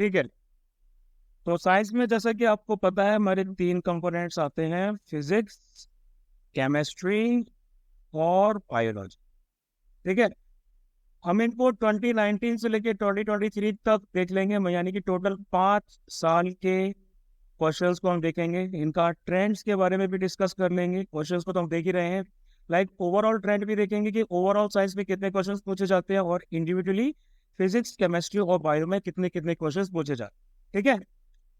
ठीक है। तो साइंस में जैसा कि आपको पता है हमारे 3 कंपोनेंट्स आते हैं, फिजिक्स, केमिस्ट्री और बायोलॉजी। ठीक है। हम इनको 2019 से लेके 2023 तक देख लेंगे, यानी कि टोटल 5 साल के क्वेश्चंस को हम देखेंगे। इनका ट्रेंड्स के बारे में भी डिस्कस कर लेंगे। क्वेश्चंस को तो हम देख ही रहे हैं, लाइक ओवरऑल ट्रेंड भी देखेंगे कि ओवरऑल साइंस में कितने क्वेश्चंस पूछे जाते हैं और इंडिविजुअली फिजिक्स, केमिस्ट्री और बायो में कितने कितने क्वेश्चंस पूछे जाते हैं। ठीक है,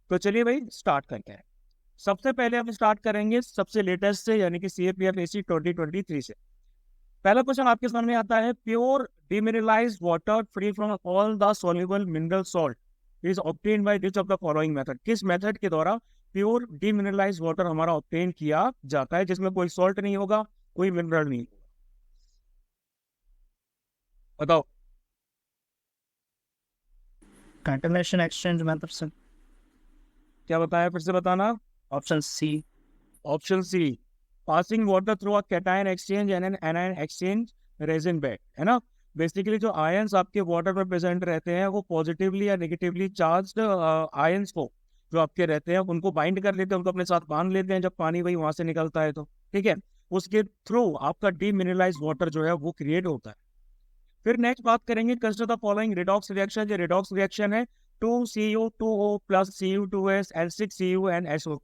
तो चलिए भाई स्टार्ट करते हैं। सबसे पहले हम स्टार्ट करेंगे सबसे लेटेस्ट से, यानी कि CAPF-AC 2023 से। पहला क्वेश्चन आपके सामने आता है, pure demineralised water free from all the soluble mineral salt is obtain by which of the following method. किस मेथड के द्वारा प्योर डिमिनरलाइज्ड वाटर हमारा ऑब्टेन किया जाता है जिसमें कोई सॉल्ट नहीं होगा, कोई मिनरल नहीं होगा? बताओ। कंटिन्यूएशन एक्सचेंज मेथड से। क्या बताया, फिर से बताना। Option C. Option C, passing water through a cation exchange and an anion exchange resin bed, है ना। बेसिकली जो आयंस आपके वाटर में प्रेजेंट रहते हैं वो पॉजिटिवली या नेगेटिवली चार्ज्ड आयंस को जो आपके रहते हैं उनको बाइंड कर लेते हैं, उनको अपने साथ बांध लेते हैं जब पानी वही वहां से निकलता है तो। ठीक है, उसके थ्रू आपका डीमिनरलाइज्ड वाटर जो है वो क्रिएट होता है। फिर नेक्स्ट बात करेंगे, consider the following redox reaction. जो रिडॉक्स रिएक्शन है 2CU2O plus Cu2S and 6Cu and SO।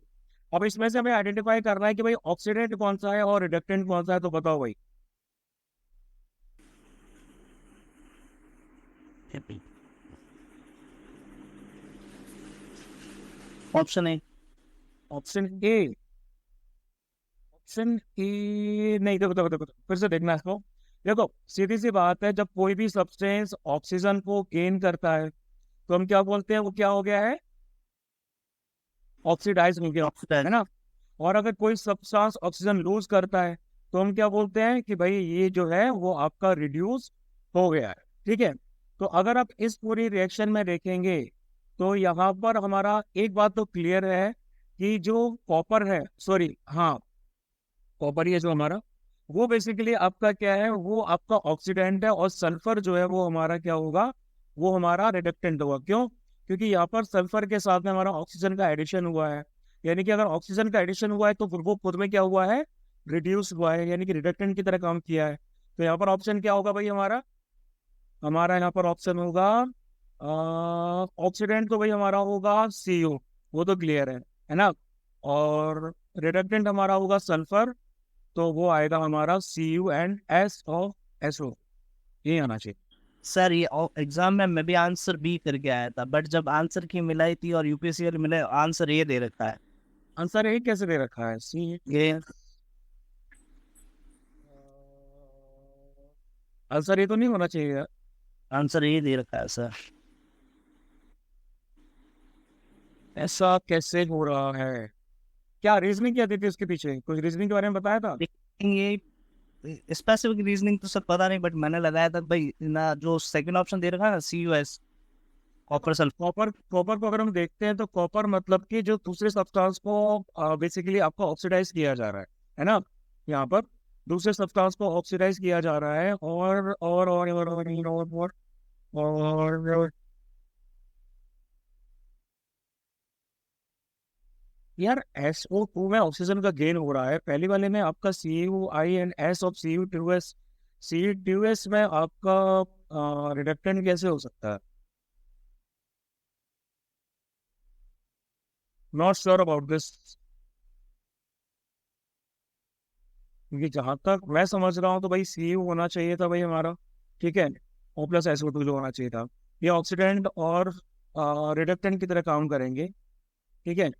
अब इसमें से हमें आइडेंटिफाई करना है कि भाई ऑक्सीडेंट कौन सा है और रिडक्टेंट कौन सा है, तो बताओ भाई। Option A. Option A. Option A नहीं, देखो देखो देखो, फिर से देखना इसको। देखो सीधी सी बात है, जब कोई भी सब्सटेंस ऑक्सीजन को गेन करता है तो हम क्या बोलते हैं, वो क्या हो गया है, ऑक्सीडाइज हो गया, है ऑक्सीडाइज। ना। और अगर कोई सब्सटेंस ऑक्सीजन लूज करता है तो हम क्या बोलते हैं कि भाई ये जो है वो आपका रिड्यूस हो गया है। ठीक है, तो अगर आप इस पूरी रिएक्शन में देखेंगे तो यहाँ पर हमारा एक बात तो क्लियर है कि जो कॉपर है, सॉरी हाँ, कॉपर ही है जो हमारा, वो बेसिकली आपका क्या है, वो आपका ऑक्सीडेंट है। और सल्फर जो है वो हमारा क्या होगा, वो हमारा रिडक्टेंट होगा। क्यों? क्योंकि यहाँ पर सल्फर के साथ में हमारा ऑक्सीजन का एडिशन हुआ है, यानी कि अगर ऑक्सीजन का एडिशन हुआ है तो फिर वो खुद में क्या हुआ है, रिड्यूस हुआ है, यानी कि रिडक्टेंट की तरह काम किया है। तो यहाँ पर ऑप्शन क्या होगा भाई हमारा, हमारा यहाँ पर ऑप्शन होगा ऑक्सीडेंट तो भाई हमारा होगा CO, वो तो क्लियर है ना। और रिडक्टेंट हमारा होगा सल्फर, तो वो आएगा हमारा CuN+SO। ये आना चाहिए। सर ये एग्जाम में मैं भी आंसर बी करके आया था, बट जब आंसर की मिलाई थी और यूपीएससी वाले मिले, आंसर ये दे रखा है। आंसर यही कैसे दे रखा है, सी? ये आंसर ये तो नहीं होना चाहिए यार। आंसर ये दे रखा है सर। ऐसा कैसे हो रहा है? क्या रीजनिंग क्या दी थी उसके पीछे, कुछ रीजनिंग के बारे में बताया था? लेकिन ये स्पेसिफिक रीजनिंग तो सर पता नहीं, बट मैंने लगाया था भाई ना, जो सेकंड ऑप्शन दे रखा है ना, CuS, देखो कॉपर सल्फर। कॉपर, कॉपर को अगर हम देखते हैं तो कॉपर मतलब कि जो दूसरे सब्सटेंस को बेसिकली आपको ऑक्सीडाइज किया जा रहा है ना। यहाँ पर दूसरे सब्सटेंस को ऑक्सीडाइज किया जा रहा है और यार SO2 में ऑक्सीजन का गेन हो रहा है, पहली वाले में आपका CuI and S of Cu2S। Cu2S में आपका रिडक्टेंट कैसे हो सकता है? नॉट श्योर अबाउट दिस, क्योंकि जहां तक मैं समझ रहा हूँ तो भाई Cu होना चाहिए था भाई हमारा। ठीक है, O प्लस SO2 जो होना चाहिए था, ये ऑक्सीडेंट और रिडक्टेंट की तरह काम करेंगे। ठीक है,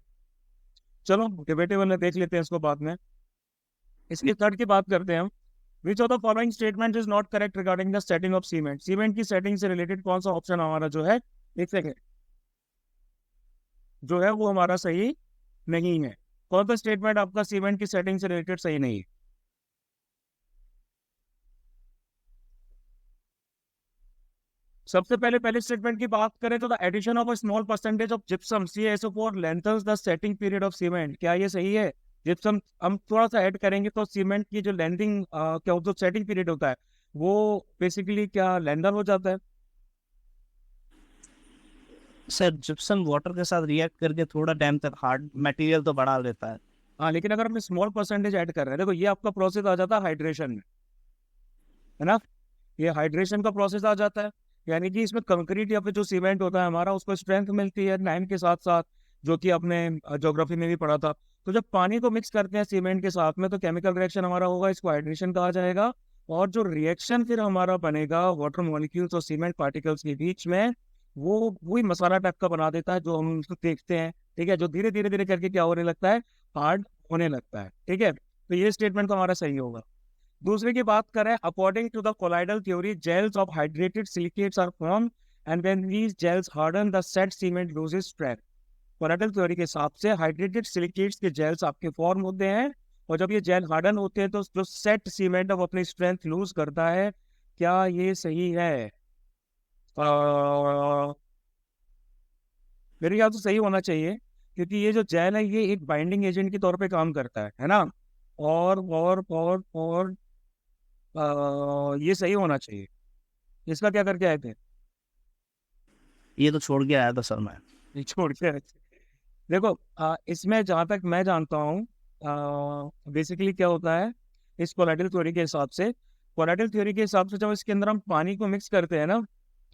चलो डिबेटेबल है, देख लेते हैं इसको बाद में। इसकी थर्ड की बात करते हैं हम। Which of the following statement is not correct regarding the setting of cement. Cement की सेटिंग से रिलेटेड कौन सा ऑप्शन हमारा जो है, एक सेकेंड, जो है वो हमारा सही नहीं है? कौन सा स्टेटमेंट आपका सीमेंट की सेटिंग से रिलेटेड सही नहीं है? सबसे पहले पहले स्टेटमेंट की बात करें तो the addition of a small percentage of gypsum CaSO4 lengthens the setting period of cement. क्या ये सही है? जिप्सम हम थोड़ा सा ऐड करेंगे तो सीमेंट की जो लेंथिंग क्या जो सेटिंग पीरियड होता है वो बेसिकली क्या लेंथर हो जाता है? सर जिप्सम वाटर के साथ रिएक्ट करके थोड़ा टाइम तक हार्ड मटेरियल तो बढ़ा लेता है। हाँ, लेकिन अगर हम स्मॉल परसेंटेज ऐड कर रहे हैं, देखो ये आपका प्रोसेस आ जाता है हाइड्रेशन में, है ना। ये हाइड्रेशन का प्रोसेस आ जाता है, यानी कि इसमें कंक्रीट या फिर जो सीमेंट होता है हमारा, उसको स्ट्रेंथ मिलती है टाइम के साथ साथ, जो कि आपने ज्योग्राफी में भी पढ़ा था। तो जब पानी को मिक्स करते हैं सीमेंट के साथ में, तो केमिकल रिएक्शन हमारा होगा, इसको हाइड्रेशन कहा जाएगा। और जो रिएक्शन फिर हमारा बनेगा वाटर मॉलिक्यूल्स और सीमेंट पार्टिकल्स के बीच में, वो वही मसाला टाइप का बना देता है जो हम उसको देखते हैं, ठीक है, जो धीरे धीरे धीरे करके क्या होने लगता है, हार्ड होने लगता है, ठीक है। तो ये स्टेटमेंट तो हमारा सही होगा। दूसरे की बात करें, according to the colloidal theory gels of hydrated silicates are form and when these gels harden the set cement loses strength. Colloidal theory के हिसाब से हाइड्रेटेड सिलिकेट्स के जेल्स आपके फॉर्म होते हैं, और जब ये जेल हार्डन होते हैं तो जो सेट सीमेंट अब अपनी स्ट्रेंथ लूज करता है। क्या ये सही है? मेरे ख्याल से सही होना चाहिए, क्योंकि ये जो जेल है ये एक बाइंडिंग एजेंट के तौर पे काम करता है ना। और ये सही होना चाहिए। इसका क्या करके आए थे? ये तो छोड़ के आया था सर मैं। ये छोड़ के आए थे। देखो, इसमें जहाँ तक मैं जानता हूँ, बेसिकली क्या होता है, इस कोलाइडल थ्योरी के हिसाब से, कोलाइडल थ्योरी के हिसाब से जब इसके अंदर हम पानी को मिक्स करते हैं ना,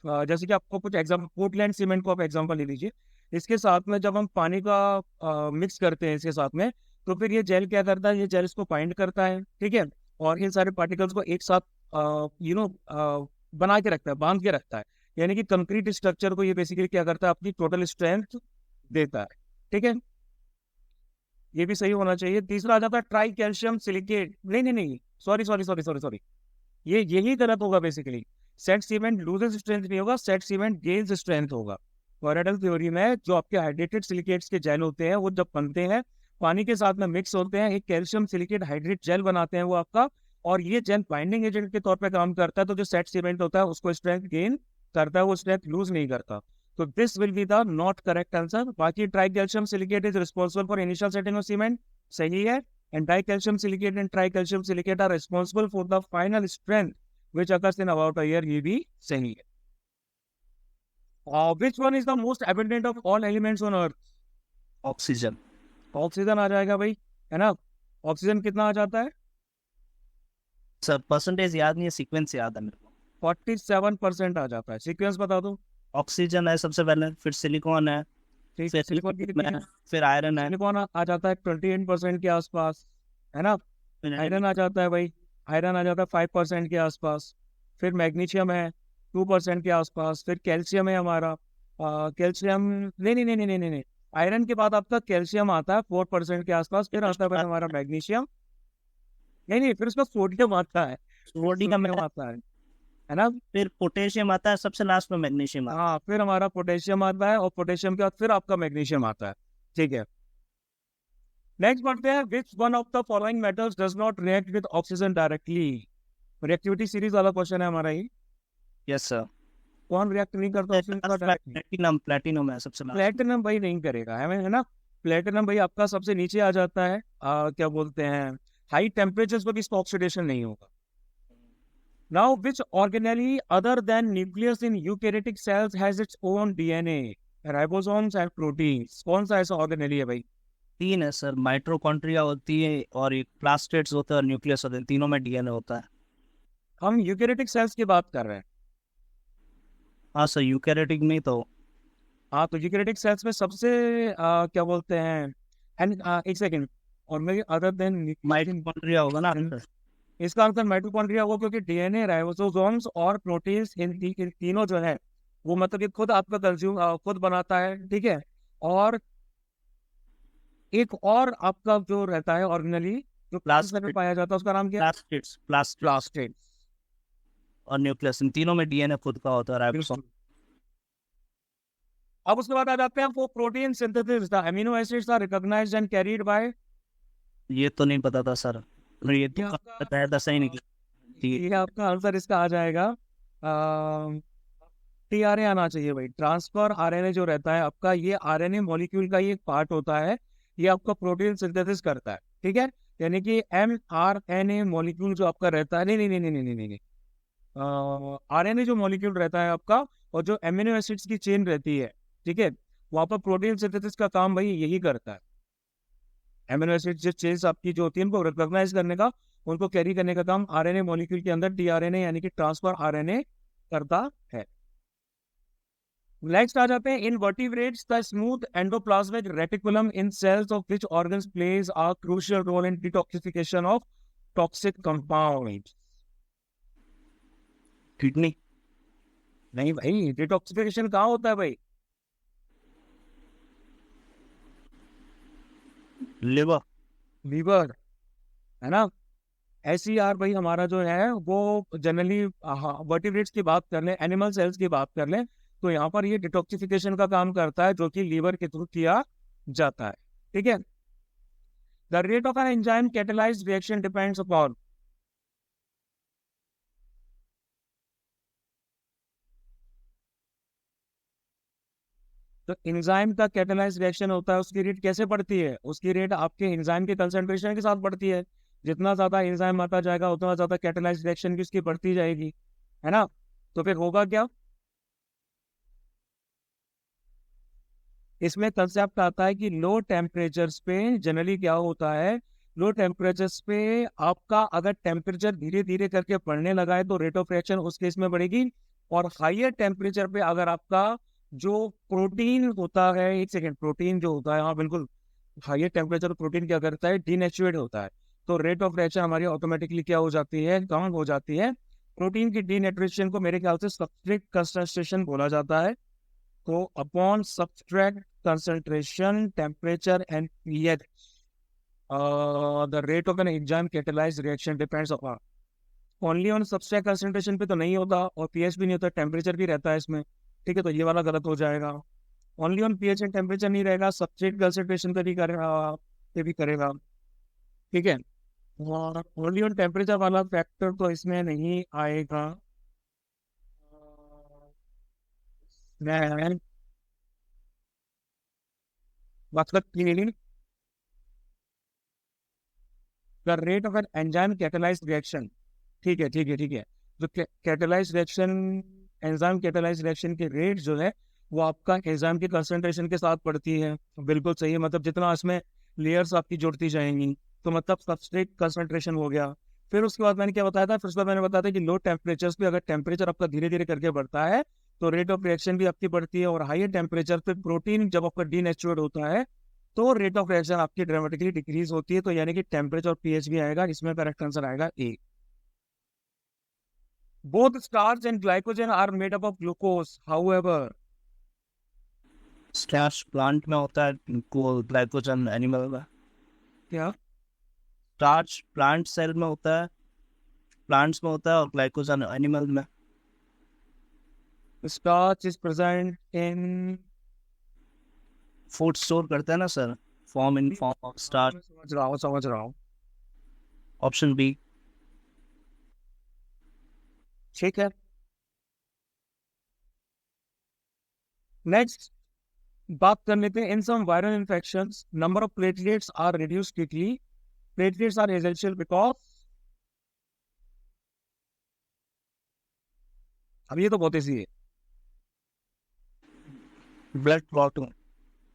जैसे कि आपको कुछ एग्जाम्पल, पोर्टलैंड सीमेंट को आप एग्जाम्पल ले लीजिए। इसके साथ में जब हम पानी का मिक्स करते हैं इसके साथ में, तो फिर ये जेल क्या करता है, ये जेल इसको बाइंड करता है, ठीक है, और इन सारे पार्टिकल्स को एक साथ बना के रखता है, बांध के रखता है। यानी कि कंक्रीट स्ट्रक्चर को ये बेसिकली क्या करता है, अपनी टोटल स्ट्रेंथ देता है, ठीक है। ये भी सही होना चाहिए। तीसरा आ जाता है ट्राई कैल्शियम सिलिकेट। नहीं नहीं नहीं, sorry sorry sorry sorry sorry, ये यही गलत होगा basically. Set cement loses strength नहीं होगा, सेट सीमेंट गेन्स स्ट्रेंथ होगा। कोलाइडल थ्योरी में जो आपके हाइड्रेटेड सिलिकेट्स के जेल होते हैं, वो जब बनते हैं पानी के साथ में मिक्स होते हैं, एक कैल्शियम सिलिकेट हाइड्रेट जेल बनाते हैं वो आपका, और ये जेल बाइंडिंग एजेंट के तौर पे काम करता है। तो जो सेट सीमेंट होता है उसको स्ट्रेंथ गेन करता है, वो स्ट्रेंथ लूज नहीं करता। तो this will be the not correct answer. बाकी tricalcium silicate is responsible for initial setting of cement, सही है। And dicalcium silicate and tricalcium silicate are responsible for the final strength which occurs in about a year, ये भी सही है। Which one is the most abundant of all elements on earth? Oxygen. Oxygen आ जाएगा भाई, है ना। Oxygen कितना आ जाता है? सर परसेंटेज याद नहीं है, सीक्वेंस याद है मेरे को। 47% आ जाता है। सीक्वेंस बता दो। ऑक्सीजन है सबसे पहले, फिर सिलिकॉन है, ठीक, फिर सिलिकॉन की कितनी है? फिर आयरन है, सिलिकॉन आ जाता है 28% के आसपास, है ना। आयरन आ जाता है भाई, आयरन आ जाता है 5% के आसपास। फिर मैग्नीशियम है 2% के आसपास। फिर कैल्शियम है हमारा, कैल्शियम, नहीं नहीं नहीं नहीं नहीं नहीं, आयरन के बाद आपका कैल्शियम आता है 4% के आसपास। फिर आता है भाई हमारा मैग्नीशियम, नहीं नहीं, फिर उसका सोडियम आता है, सोडियम आता है ना। फिर पोटेशियम आता है, सबसे लास्ट में मैग्नीशियम आता है। हाँ, फिर हमारा पोटेशियम आता है, और पोटेशियम के बाद फिर आपका मैग्नीशियम आता है, ठीक है। नेक्स्ट बढ़ते हैं, which one of the following metals does not react with oxygen directly. Reactivity series वाला क्वेश्चन है हमारा ये। Yes sir. कौन रिएक्ट नहीं करता ऑक्सीजन का डायरेक्टली? प्लेटिनम, प्लेटिनम है सबसे लास्ट। प्लेटिनम भाई नहीं करेगा, है ना। प्लेटिनम भाई आपका सबसे नीचे आ जाता है, क्या बोलते हैं, हाई टेम्परेचर पर इसका ऑक्सीडेशन नहीं होगा। Now which organelle other than nucleus in eukaryotic cells has its own DNA, ribosomes and proteins. कौन सा ऐसा ऑर्गेनेली है भाई? तीन है सर, माइटोकॉन्ड्रिया होती है, और एक प्लास्टेड्स होता है, और न्यूक्लियस होता है, तीनों में डीएनए होता है। हम यूकैरियोटिक सेल्स की बात कर रहे हैं। हाँ सर, यूकैरियोटिक में तो। हाँ, तो यूकैरियोटिक सेल्स में सबसे क्या बोलते हैं, एंड एक सेकेंड, और मेरे अदर देन माइटोकॉन्ड्रिया होगा ना आंसर? इसका आंसर माइटोकॉन्ड्रिया होगा, क्योंकि डीएनए, राइबोसोम्स और प्रोटीन्स, इन तीनों जो है वो मतलब ये खुद आपका कंज्यूम खुद बनाता है, ठीक है। और एक और आपका जो रहता है ऑर्गेनली, जो प्लास्टिड में पाया जाता है, उसका नाम क्या है? प्लास्टिड्स, प्लास्टिड और न्यूक्लियस, इन तीनों में डीएनए खुद का होता है, राइबोसोम। अब उसके बाद आ जाते हैं वो protein synthesis, the amino acids are recognised and carried by. ये तो नहीं पता था सर, ये तो पता है, दस ही नहीं। ये आपका आंसर इसका आ जाएगा, टीआरए आना चाहिए भाई। ट्रांसफर आरएनए जो रहता है आपका, ये आरएनए मॉलिक्यूल का ही एक पार्ट होता है, ये आपका प्रोटीन सिंथेसिस करता है, ठीक है। यानी कि mRNA मॉलिक्यूल जो आपका रहता है, नहीं नहीं नहीं नहीं नहीं नहीं नहीं, आरएनए जो मॉलिक्यूल रहता है आपका, और जो एमिनो एसिड्स की चेन रहती है, ठीक है, वहां पर प्रोटीन सिंथेसिस का काम भाई यही करता है। एमिनो एसिड जो चेन्स आपकी जो होती है उनको रिकॉग्नाइज करने का, उनको कैरी करने का काम आरएनए मॉलिक्यूल के अंदर टीआरएनए यानी कि ट्रांसफर आरएनए करता है। नेक्स्ट आ जाते हैं, in vertebrates the smooth endoplasmic reticulum in cells of which organs plays a crucial role in detoxification of toxic compound. Kidney. नहीं भाई, डिटॉक्सिफिकेशन कहाँ होता है भाई? लिवर। लीवर, है ना। ऐसी यार भाई हमारा जो है वो जनरली वर्टिब्रेट्स की बात कर लें, एनिमल सेल्स की बात कर लें, तो यहाँ पर ये डिटॉक्सिफिकेशन का काम करता है जो कि लीवर के थ्रू किया जाता है। ठीक है, the rate of an enzyme catalysed reaction depends upon. तो एंजाइम का कैटेलाइज्ड रिएक्शन होता है, उसकी रेट कैसे बढ़ती है? उसकी रेट आपके एंजाइम के कंसंट्रेशन के साथ बढ़ती है। जितना ज्यादा एंजाइम आता जाएगा उतना ज्यादा कैटेलाइज्ड रिएक्शन की उसकी बढ़ती जाएगी, है ना। तो फिर होगा क्या, इसमें कंसेप्ट आता है कि लो टेम्परेचर्स पे जनरली क्या होता है, लो टेम्परेचर्स पे आपका अगर टेम्परेचर धीरे धीरे करके बढ़ने लगा है तो रेट ऑफ रिएक्शन उस केस में बढ़ेगी। और हाइयर टेम्परेचर पे अगर आपका जो प्रोटीन होता है, एक सेकेंड, प्रोटीन जो होता है, हाँ बिल्कुल, हाइयर टेम्परेचर प्रोटीन क्या करता है, डीनेचुरेट होता है। तो रेट ऑफ रिएक्शन हमारी ऑटोमेटिकली क्या हो जाती है, कम हो जाती है। प्रोटीन की डीनेचुरेशन को मेरे ख्याल से सबस्ट्रेट कंसंट्रेशन बोला जाता है। तो upon substrate concentration, temperature and pH, the rate of an enzyme catalyzed reaction depends upon only on substrate concentration पे तो नहीं होता, और pH भी नहीं होता, टेम्परेचर भी रहता है इसमें। ठीक है, तो ये वाला गलत हो जाएगा। Only on pH and temperature नहीं रहेगा, सबस्ट्रेट कंसंट्रेशन पे भी करेगा, पे भी करेगा। ठीक है, और ओनली ऑन टेम्परेचर वाला फैक्टर तो इसमें नहीं आएगा। मैं मतलब clearly the rate of an enzyme catalysed reaction. ठीक है ठीक है ठीक है, जो catalysed reaction, enzyme catalysed reaction की रेट जो है वो आपका एंजाइम के कंसंट्रेशन के साथ बढ़ती है। बिल्कुल सही है, मतलब जितना इसमें लेयर्स आपकी जुड़ती जाएंगी तो मतलब सबस्ट्रेट कंसंट्रेशन हो गया। फिर उसके बाद मैंने क्या बताया था, फिर उसके बाद मैंने बताया था कि लो टेम्परेचर्स पे अगर टेम्परेचर आपका धीरे धीरे करके बढ़ता है तो रेट ऑफ रिएक्शन भी आपकी बढ़ती है। और हाइयर टेम्परेचर पे प्रोटीन जब आपका डीनेचुरेट होता है तो रेट ऑफ रिएक्शन आपकी ड्रामेटिकली डिक्रीज होती है। तो यानी कि टेम्परेचर और पीएच भी आएगा, इसमें करेक्ट आंसर आएगा A. Both starch and glycogen are made up of glucose, however. Starch plant में होता है, ग्लाइकोजन एनिमल में। क्या? स्टार्च प्लांट सेल में होता है, प्लांट्स में होता है, और ग्लाइकोजन एनिमल में। Starch is present in, food store करते हैं ना sir, form in form of starch. समझ रहा हूँ। Option B. ठीक है, नेक्स्ट बात कर लेते हैं। In some viral infections number of platelets are reduce quickly, platelets are essential because. अब ये तो बहुत ईजी है, ब्लड क्लॉटिंग।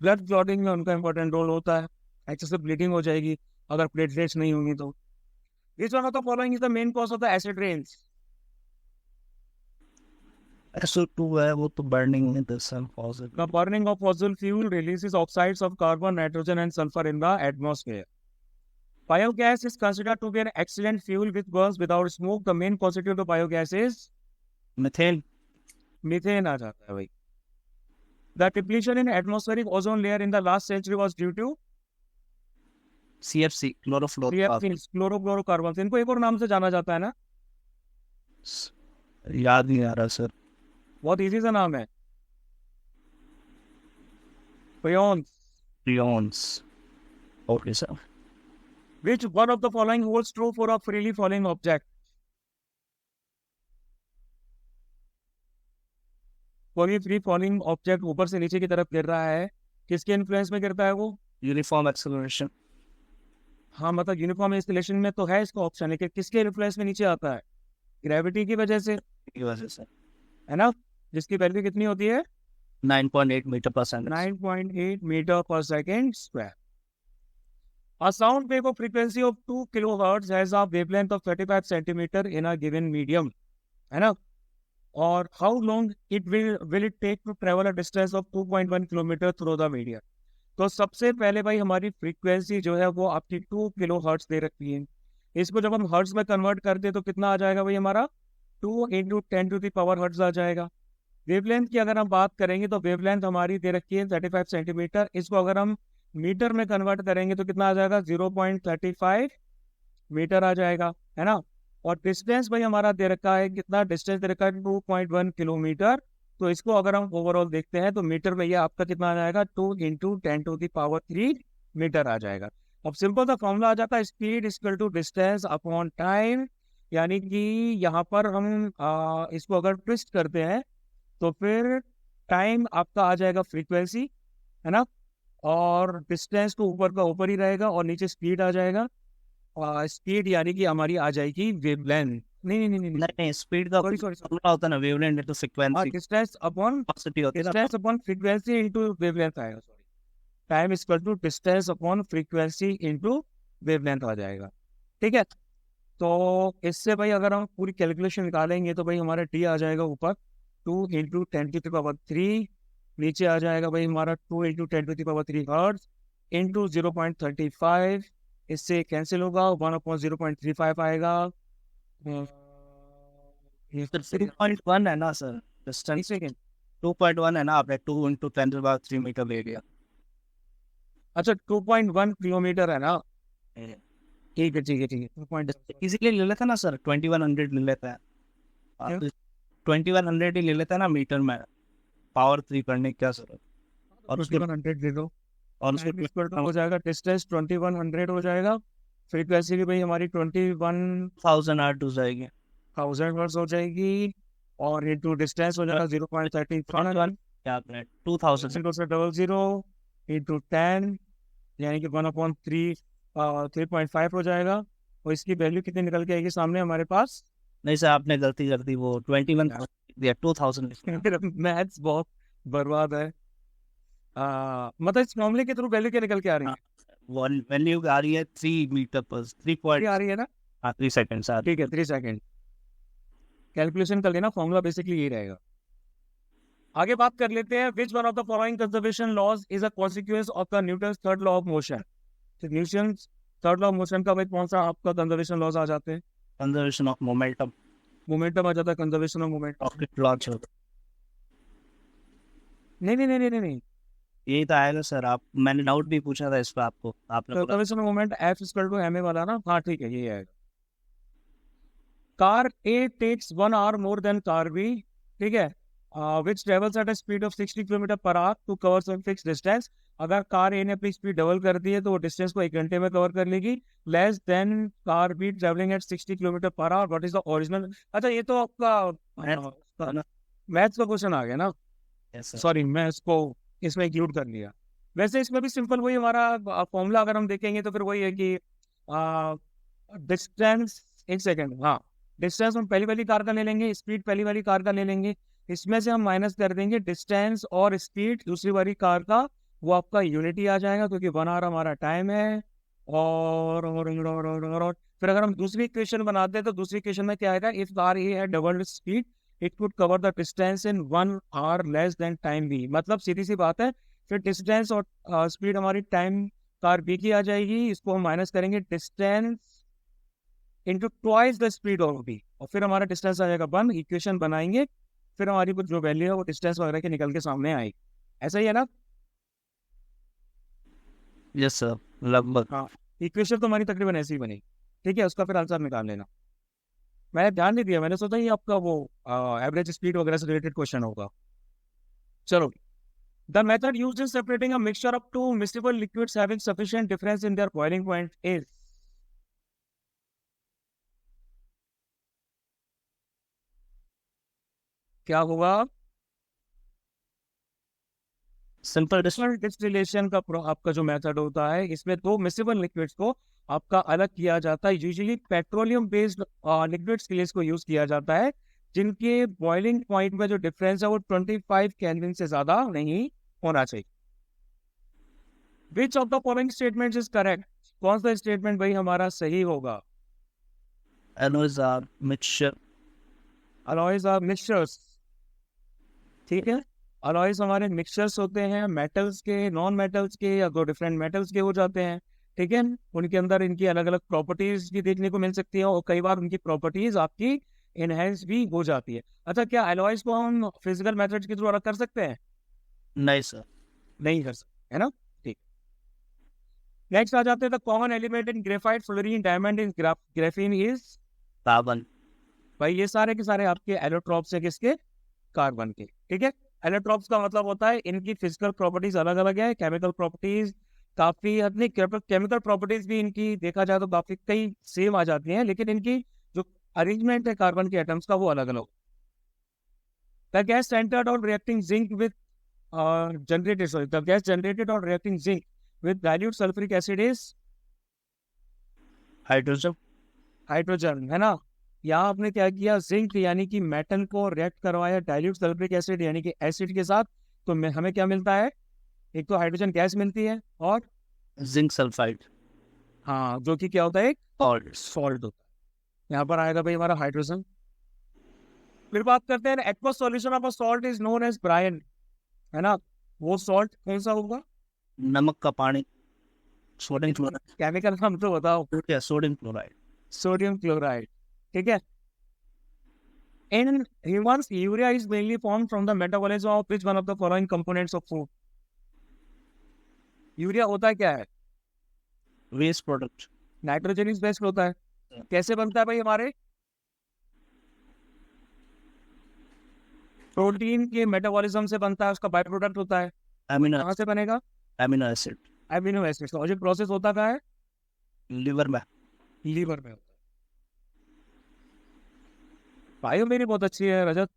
ब्लड क्लॉटिंग में उनका इंपॉर्टेंट रोल होता है, एक्सेसिव ब्लीडिंग हो जाएगी अगर प्लेटलेट्स नहीं होंगी तो। Which one of the following is the main cause of the acid rains? SO2 है, वो तो बर्निंग में सन positive. The burning of fossil fuel releases oxides of carbon, nitrogen, and sulfur in the atmosphere. Biogas is considered to be an excellent fuel which burns without smoke. The main constituent of biogas is methane. methane आ जाता है भाई। The depletion in atmospheric ozone layer in the last century was due to CFC, chlorofluorocarbon. Chlorofluorocarbon. इनको एक और नाम से जाना जाता है ना, याद नहीं आ रहा सर। बहुत इजी सा नाम है, freons. Freons. Okay sir. Which one of the following holds true for a freely falling object? कोई फ्री फॉलिंग ऑब्जेक्ट ऊपर से नीचे की तरफ गिर रहा है, किसके इन्फ्लुएंस में गिरता है वो? Uniform acceleration. हाँ मतलब यूनिफॉर्म एक्सेलरेशन में तो है इसका ऑप्शन, लेकिन किसके इन्फ्लुएंस में नीचे आता है? ग्रेविटी की वजह से, की वजह से। है ना, जिसकी वैल्यू कितनी होती है, 9.8 मीटर पर second. 9.8 metre per second square. A sound wave of frequency of 2 kilohertz has a wavelength of 35 centimeter in a given medium, है ना? और how long will it take to travel a distance of 2.1 kilometer through the medium? तो सबसे पहले भाई हमारी frequency जो है वो आपकी 2 किलो हर्ट्स दे रखी है। इसको जब हम हर्ट्स में कन्वर्ट करते हैं तो कितना आ जाएगा भाई हमारा 2 into 10 to the power hertz आ जाएगा। वेवलेंथ की अगर हम बात करेंगे तो वेवलेंथ हमारी दे रखी है 35 सेंटीमीटर। इसको अगर हम मीटर में कन्वर्ट करेंगे तो कितना आ जाएगा 0.35 मीटर आ जाएगा, है ना? और डिस्टेंस भाई हमारा दे रखा है, कितना डिस्टेंस दे रखा है 2.1 किलोमीटर। तो इसको अगर हम ओवरऑल देखते हैं तो मीटर में ये आपका कितना आ जाएगा 2 into 10 to the power 3 metre आ जाएगा। अब सिंपल सा फॉर्मूला आ जाता है speed equal to distance upon time, यानी कि यहाँ पर हम इसको अगर ट्विस्ट करते हैं तो फिर टाइम आपका आ जाएगा फ्रीक्वेंसी, है ना? और डिस्टेंस तो ऊपर का ऊपर ही रहेगा और नीचे स्पीड आ जाएगा। स्पीड यानी कि हमारी आ जाएगी वेवलेंथ। नहीं, स्पीड का सॉरी फॉर्मूला होता है ना, wavelength into frequency. Distance upon frequency into wavelength आएगा। Sorry, time equal to distance upon frequency into wavelength आ जाएगा। ठीक है, तो इससे भाई अगर हम पूरी कैलकुलेशन निकालेंगे तो भाई हमारा टी आ जाएगा ऊपर 2 इंटू 10 टू द पावर 3, नीचे आ जाएगा भाई हमारा 2 into 10 to the power 3 hertz into 0.35। इससे कैंसिल होगा, 1/0.35 आएगा। 2.1 है ना सर डिस्टेंस? 2.1 है ना, आपने 2 into 10 to the power 3 metre ले लिया। अच्छा 2.1 किलोमीटर है ना? ठीक है ठीक है ठीक है, इसीलिए ले लेता ना सर, 2100 ले लेता है। 2100 ही ले लेता है ना मीटर में, पावर 3 करने क्या सर। और 2100 दे दो और उसको हो जाएगा, डिस्टेंस 2100 हो जाएगा, फ्रीक्वेंसी भी भाई हमारी 21,000 1000 हो जाएगी, हर्ट्ज हो जाएगी, और इंटू डिस्टेंस हो जाएगा 0.35 क्या आपने 2000 इंटू 10 यानी कि 3.5 हो जाएगा। और इसकी वैल्यू कितनी निकल के आएगी सामने हमारे पास? नहीं सर, आपने गलती कर दी, वो 21 दिया, 2000। मैथ्स बहुत बर्बाद है। मतलब इस मामले के थ्रू वैल्यू क्या निकल के आ रही है? वैल्यू आ रही है 3 मीटर पर 3 आ रही है ना? 3 सेकंड सर। ठीक है, 3 सेकंड कैलकुलेशन कर लेना, फॉर्मूला बेसिकली यही रहेगा। आगे बात कर लेते हैं, which one of the following conservation laws is a consequence of the Newton's third law of motion? Newton's third law of motion का भाई कौन सा आपका कंजर्वेशन लॉज आ जाते हैं? Conservation of momentum. मोमेंटम आ जाता है, conservation of momentum. Rocket launch होता नहीं नहीं नहीं नहीं नहीं, यही तो आएगा सर। आप, मैंने डाउट भी पूछा था इस पर आपको, आपने बोला conservation of moment F equal to ma वाला ना? हाँ ठीक है, यही आएगा। Car A takes 1 hour more than car B, ठीक है, which travels at a speed of 60 kilometre per hour to cover some fixed distance। अगर कार A ने अपनी स्पीड डबल कर दी है तो वो डिस्टेंस को 1 घंटे में कवर कर लेगी, less than car B travelling at 60 kilometre per hour, what is the original. अच्छा ये तो आपका मैथ्स का क्वेश्चन आ गया ना? सॉरी, मैं इसको इसमें इंक्लूड कर लिया। वैसे इसमें भी सिंपल वही हमारा फॉर्मूला अगर हम देखेंगे तो फिर वही है कि डिस्टेंस, एक सेकेंड, हाँ, डिस्टेंस हम पहली वाली कार का ले लेंगे, स्पीड पहली वाली कार का ले लेंगे, इसमें से हम माइनस कर देंगे डिस्टेंस और स्पीड दूसरी वाली कार का, वो आपका यूनिटी आ जाएगा क्योंकि 1 आवर हमारा टाइम है। और फिर अगर हम दूसरी इक्वेशन बनाते हैं तो दूसरी इक्वेशन में क्या आएगा, इफ कार ए है double speed it could cover the distance in 1 hour less than time B. मतलब सीधी सी बात है, फिर डिस्टेंस और स्पीड हमारी टाइम कार बी की आ जाएगी, इसको हम माइनस करेंगे distance into twice the speed of B, और फिर हमारा डिस्टेंस आ जाएगा 1। इक्वेशन बनाएंगे, फिर हमारी कुछ जो वैल्यू है वो डिस्टेंस वगैरह के निकल के सामने आएगी। ऐसा ही है ना? यस सर, लगभग। हाँ, इक्वेशन तो हमारी तकरीबन ऐसी ही बनी। ठीक है, उसका फिर आंसर निकाल लेना। मैंने ध्यान नहीं दिया, मैंने सोचा ये आपका वो एवरेज स्पीड वगैरह से रिलेटेड क्वेश्चन होगा। चलो, the method used in separating a mixture of two miscible liquids having sufficient difference in their boiling point is. क्या होगा? सिंपल डिस्टिलेशन का आपका जो मेथड होता है, इसमें 2 मिक्सिबल लिक्विड्स को आपका अलग किया जाता है। यूजुअली पेट्रोलियम बेस्ड लिक्विड्स के लिए इसको यूज किया जाता है, जिनके बॉइलिंग पॉइंट में जो डिफरेंस है वो 25 केल्विन से ज्यादा नहीं होना चाहिए। Which of the following statement is correct? कौन सा स्टेटमेंट भाई हमारा सही होगा? alloys are mixture, alloys are mixtures, ठीक है। अलॉयज हमारे मिक्सचर्स होते हैं, मेटल्स के, नॉन मेटल्स के, या दो डिफरेंट मेटल्स के हो जाते हैं, ठीक है। उनके अंदर इनकी अलग अलग प्रॉपर्टीज भी देखने को मिल सकती है और कई बार उनकी प्रॉपर्टीज आपकी इनहेंस भी हो जाती है। अच्छा, क्या अलॉयज को हम फिजिकल मेथड्स के थ्रू अलग कर सकते हैं? नहीं सर, नहीं कर सकते, है ना, ठीक। नेक्स्ट आ जाते हैं, the common element in graphite, fluorine, diamond, in graphene is? Carbon. भाई ये सारे के सारे आपके एलोट्रॉप्स है, किसके? कार्बन के, ठीक है। एलोट्रॉप्स का मतलब होता है इनकी फिजिकल प्रॉपर्टीज अलग अलग है, केमिकल प्रॉपर्टीज काफी अपनी केमिकल प्रॉपर्टीज भी इनकी देखा जाए तो काफी कई सेम आ जाती हैं, लेकिन इनकी जो अरेंजमेंट है कार्बन के एटम्स का वो अलग अलग। The gas centred on reacting zinc with generated, sorry, the gas generated on reacting zinc with dilute sulphuric acid is? Hydrogen. Hydrogen, है ना। यहाँ आपने क्या किया, जिंक यानी कि मेटल को रिएक्ट करवाया डाइल्यूट सल्फ्यूरिक एसिड यानी कि एसिड के साथ, तो हमें क्या मिलता है? एक तो हाइड्रोजन गैस मिलती है और जिंक सल्फाइड। हाँ, जो कि क्या होता है, एक सॉल्ट। सॉल्ट होता है। यहाँ पर आएगा भाई हमारा हाइड्रोजन। फिर बात करते हैं, aqueous solution of a salt is known as brine, है ना। वो सॉल्ट कौन सा होगा? नमक का पानी, सोडियम क्लोराइड। केमिकल नाम तो बताओ। क्या? Sodium chloride. सोडियम क्लोराइड, ठीक है। In humans, urea is mainly formed from the metabolism of which one of the following components of food? Urea होता है क्या है? Waste product. नाइट्रोजन बेस्ड होता है। कैसे बनता है भाई? हमारे प्रोटीन के मेटाबॉलिज्म से बनता है, उसका बाय प्रोडक्ट होता है। एमिनो कहाँ से बनेगा? Amino acid. Amino acid. और जो प्रोसेस होता है लिवर में। लीवर में होता है। बायो मेरी बहुत अच्छी है रजत,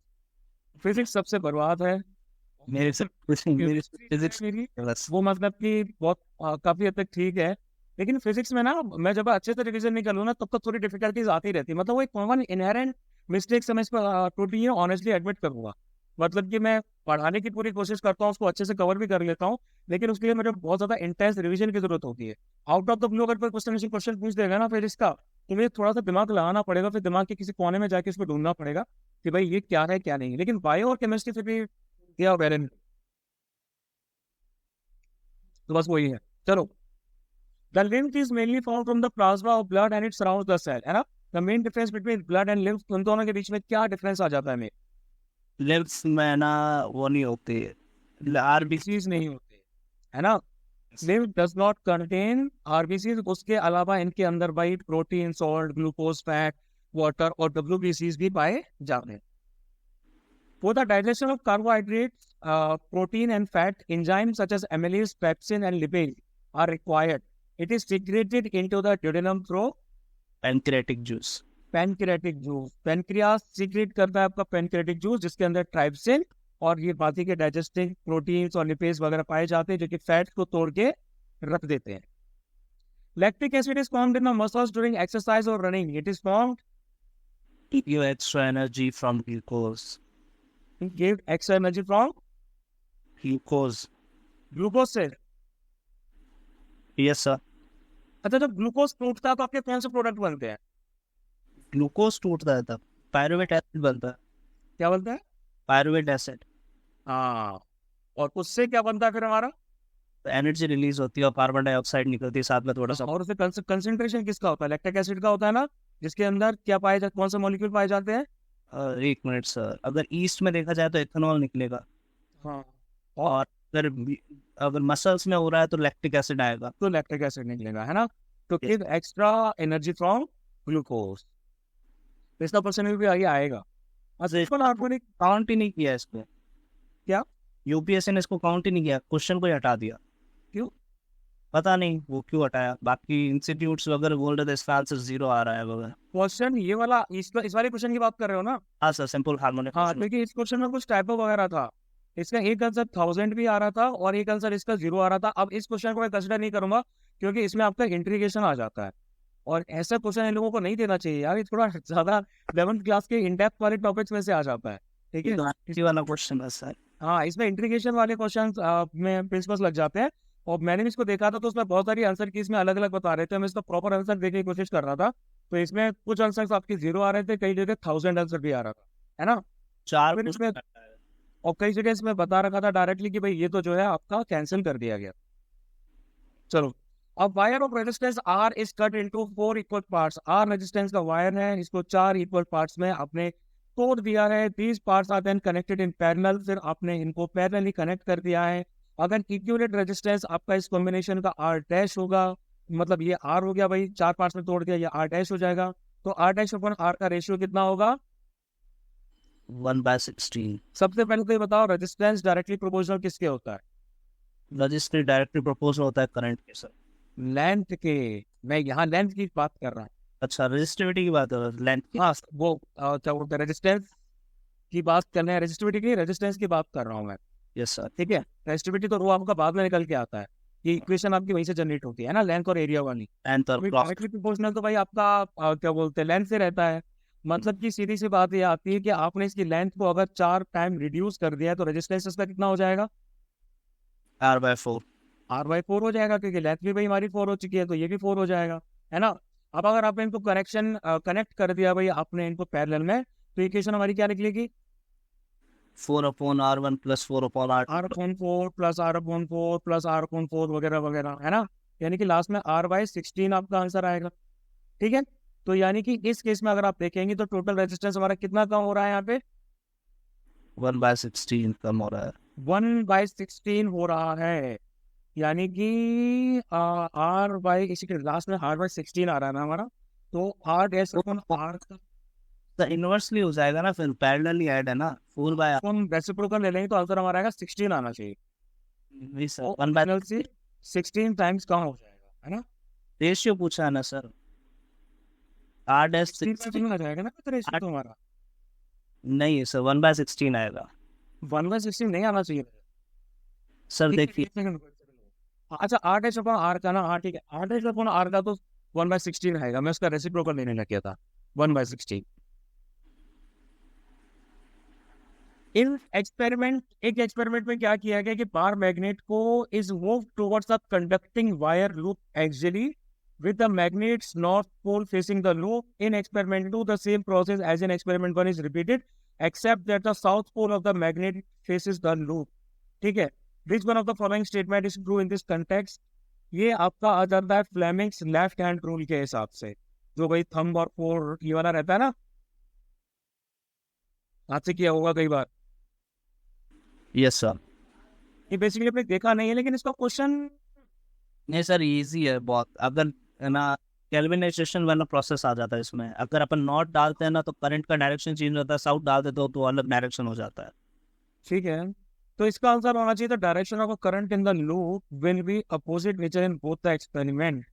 फिजिक्स सबसे बर्बाद है मेरे से मेरी फिजिक्स मेरी। बस। वो मतलब कि बहुत काफी हद तक ठीक है, लेकिन फिजिक्स में ना मैं जब अच्छे से रिवीजन नहीं करूँ ना तब तक थोड़ी डिफिकल्टीज आती रहती है। मतलब वो एक कॉमन इनहेरेंट मिस्टेक समझ पर टूटी है, ऑनेस्टली एडमिट करूंगा। मतलब कि मैं पढ़ाने की पूरी कोशिश करता हूँ, उसको अच्छे से कवर भी कर लेता हूँ, लेकिन उसके लिए मुझे बहुत ज्यादा इंटेंस रिवीजन की जरूरत होती है। आउट ऑफ द ब्लू अगर कोई क्वेश्चन पूछ देगा ना फिर इसका, तो मुझे थोड़ा सा दिमाग लगाना पड़ेगा, फिर दिमाग के किसी कोने में जाके इसको ढूंढना पड़ेगा कि भाई ये क्या है क्या नहीं। लेकिन बायो और केमिस्ट्री से भी दिया वेर, तो बस वही है। चलो, the lymph is mainly formed from the plasma of blood and it surrounds the cell, है ना। The main difference between blood and lymph, उन दोनों के बीच में क्या डिफरेंस आ जाता है हमें? लिम्फ्स में ना वो नहीं होती, आरबीसीज नहीं होते, है ना। lymph does not contain RBCs, उसके अलावा इनके अंदर भाई protein, salt, glucose, fat, water और डब्ल्यूबीसीज भी पाए जाते हैं। For the digestion of carbohydrates, protein and fat, enzymes such as amylase, pepsin and lipase are required. It is secreted into the duodenum through pancreatic juice. Pancreatic juice. Pancreas secret करता है आपका pancreatic juice, जिसके अंदर trypsin और ये बाकी के digesting proteins और लिपेज वगैरह पाए जाते हैं, जो कि फैट को तोड़ के रख देते हैं। Lactic acid is formed in the muscles during exercise और running. It is formed give extra energy from glucose. Give extra energy from glucose. Glucose से। Yes sir. अच्छा, जब ग्लूकोज टूटता है तो आपके कौन से प्रोडक्ट बनते हैं? ग्लूकोज टूटता है तब पायरुवेट एसिड बनता है। क्या बनता है? Pyruvate acid. हाँ, और उससे क्या बनता है फिर हमारा? एनर्जी रिलीज होती है और कार्बन डाइऑक्साइड निकलती है साथ में थोड़ा सा। और उससे कंसंट्रेशन किसका होता है? लैक्टिक एसिड का होता है ना, जिसके अंदर क्या पाए जाते, कौन से मॉलिक्यूल पाए जाते हैं? एक मिनट सर, अगर ईस्ट में देखा जाए तो इथेनॉल निकलेगा। हाँ, और अगर मसल्स में हो रहा है तो लैक्टिक एसिड आएगा। तो लैक्टिक एसिड निकलेगा, है ना। तो give extra energy from glucose, इसका परसेंटेज भी आगे आएगा। अच्छा, इसको आपको नहीं काउंट ही नहीं किया इसको। क्या? यूपीएससी ने इसको काउंट ही नहीं किया, क्वेश्चन को ही हटा दिया। क्यों? पता नहीं वो क्यों हटाया। बाकी इंस्टीट्यूट्स वगैरह बोल रहे थे इसका आंसर 0 आ रहा है वगैरह। क्वेश्चन ये वाला, इस वाले क्वेश्चन की बात कर रहे हो ना? हाँ सर, सिंपल हार्मोनिक। हाँ, क्योंकि इस क्वेश्चन में कुछ टाइपो वगैरह था। इसका एक आंसर 1000 भी आ रहा था और एक आंसर इसका 0 आ रहा था। अब इस क्वेश्चन को मैं कंसिडर नहीं करूंगा क्योंकि इसमें आपका इंटीग्रेशन आ जाता है, और ऐसा क्वेश्चन इन लोगों को नहीं देना चाहिए यार, ये थोड़ा ज्यादा 11th क्लास के इन डेप्थ वाले टॉपिक्स में से आ जाता है, ठीक है। इसी वाला क्वेश्चन है सर। हाँ, इसमें इंट्रीगेशन वाले क्वेश्चन में प्रिंसिपल्स लग जाते हैं, और मैंने भी इसको देखा था तो उसमें बहुत सारी आंसर की इसमें अलग अलग बता रहे थे, मैं इसका प्रॉपर आंसर देखने की कोशिश कर रहा था, तो इसमें कुछ आंसर आपके 0 आ रहे थे, कई जगह 1000 आंसर भी आ रहा था, है ना। चार फिर इसमें question है। और कई जगह इसमें बता रखा था डायरेक्टली कि भाई ये तो जो है आपका कैंसिल कर दिया गया। चलो, अब wire of resistance R is cut into 4 equal parts. R resistance का वायर है, इसको 4 इक्वल पार्ट्स में आपने तोड़ दिया है। These parts are then connected in parallel, फिर आपने इनको पैरेलली कनेक्ट कर दिया है। अगर इक्विवेलेंट रेजिस्टेंस आपका इस कॉम्बिनेशन का आर डैश होगा, मतलब ये आर हो गया भाई, 4 पार्ट्स में तोड़ दिया, ये आर डैश हो जाएगा। तो आर डैश अपन आर का रेशियो कितना होगा? 1/16। सबसे पहले तो ये बताओ, रेजिस्टेंस डायरेक्टली प्रोपोर्शनल किसके होता है? रजिस्ट्री डायरेक्टली प्रोपोर्शनल होता है करंट के सर। लेंथ के। मैं यहाँ लेंथ की बात कर रहा हूँ। अच्छा, रजिस्टिविटी की बात है, लेंथ की। हाँ, वो क्या बोलते हैं, रेजिस्टेंस की बात करना है, रेजिस्टिविटी की, रेजिस्टेंस की बात कर रहा हूँ मैं, यस सर। ठीक है। रेजिस्टिविटी तो रो आपका बाद में निकल के आता है, ये इक्वेशन आपकी वहीं से जनरेट होती है ना, लेंथ और एरिया वाली। लेंथ और क्रॉस। डायरेक्टली प्रोपोर्शनल तो भाई आपका क्या बोलते हैं, लेंथ से रहता है। मतलब कि सीधी सी बात ये आती है कि आपने इसकी लेंथ को अगर 4 टाइम रिड्यूस कर दिया है तो रेजिस्टेंस इसका कितना हो जाएगा? R/4। R/4 हो जाएगा, क्योंकि लेंथ भी भाई हमारी 4 हो चुकी है, तो ये भी 4 हो जाएगा, है ना। अब अगर आपने इनको कनेक्ट कर दिया भाई आपने इनको पैरेलल में, तो इक्वेशन हमारी क्या निकलेगी? 4/R1 + 4/R2। R/4 plus R/4 plus R/4 वगैरह वगैरह, है ना। यानी कि लास्ट में R/16 आपका आंसर आएगा, ठीक है। तो यानी कि इस केस में अगर आप देखेंगे तो टोटल रेजिस्टेंस हमारा कितना कम हो रहा है यहाँ पे? 1/16 कम हो रहा है। 1/16 हो रहा है। यानी कि इसी के लास्ट में R/16 आ रहा है ना हमारा, तो R डैश अपन R का तो इनवर्सली हो जाएगा ना, फिर पैरेलली ऐड है ना, 4/R। हम रेसिप्रोकल ले लेंगे तो आंसर हमारा आएगा 16 आना चाहिए। वही सर, तो 1/। final से 16 टाइम्स कम हो जाएगा, है ना। रेशियो पूछा है ना सर। R/16 16 आ जाएगा ना तो रेशियो तो हमारा नहीं है सर, 1/16 आएगा 1/16 नहीं आना चाहिए सर। देखिए अच्छा, R डैश अपॉन R का ना, हाँ ठीक है, R डैश अपॉन R का तो 1/16 आएगा, मैं उसका रेसिप्रोकल लेने लग गया था 1/16। एक एक्सपेरिमेंट में क्या किया गया कि बार मैग्नेट को is move towards the conducting wire loop axially with the magnet's north pole facing the loop. In experiment 2, the same process as in experiment 1 is repeated, except that the south pole of the magnet faces the loop. ठीक है, which one of the following statement is true in this context? ये आपका आ जाता है Fleming's left hand rule के हिसाब से, जो भाई थंब और फोर ये वाला रहता है ना, आपसे किया होगा कई बार। Yes sir. ये बेसिकली आपने देखा नहीं है, लेकिन इसका क्वेश्चन नहीं सर, इजी है बहुत। अगर है ना कैल्विनाइजेशन वाला प्रोसेस आ जाता है इसमें, अगर अपन नॉर्थ डालते हैं ना तो करंट का डायरेक्शन चेंज होता है, साउथ डाल देते हो तो अलग डायरेक्शन हो जाता है। ठीक है, तो इसका आंसर होना चाहिए, the direction of current in the loop will be opposite nature in both the experiment.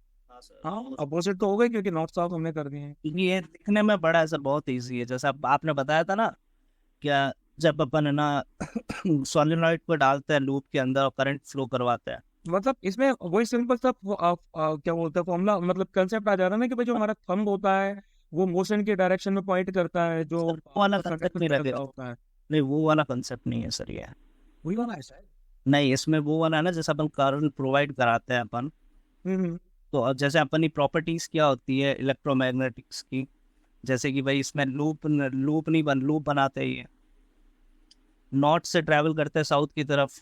हाँ, अपोजिट तो हो गई क्योंकि नॉर्थ साउथ हमने कर दिए हैं। क्योंकि ये दिखने में बड़ा है सर, बहुत इजी है। जैसे आपने बताया था ना, क्या जब अपन है ना सोलेनॉइड को डालते हैं लूप के अंदर और करंट फ्लो करवाते हैं, मतलब इसमें वही सिंपल सा क्या बोलते हैं फॉर्मूला, मतलब कंसेप्ट आ जा रहा है ना कि भाई जो हमारा थंब होता है वो मोशन के डायरेक्शन में पॉइंट करता है, जो वो वाला कंसेप्ट नहीं रहेगा। होता है। नहीं, वो वाला कंसेप्ट नहीं है सर ये। वही वाला है शायद। नहीं, इसमें वो वाला है ना, जैसे अपन करंट प्रोवाइड कराते हैं अपन, तो अब जैसे अपनी प्रॉपर्टीज क्या होती है इलेक्ट्रोमैग्नेटिक्स की, जैसे कि भाई इसमें लूप बनाते ही है, नॉर्थ से ट्रैवल करते हैं साउथ की तरफ,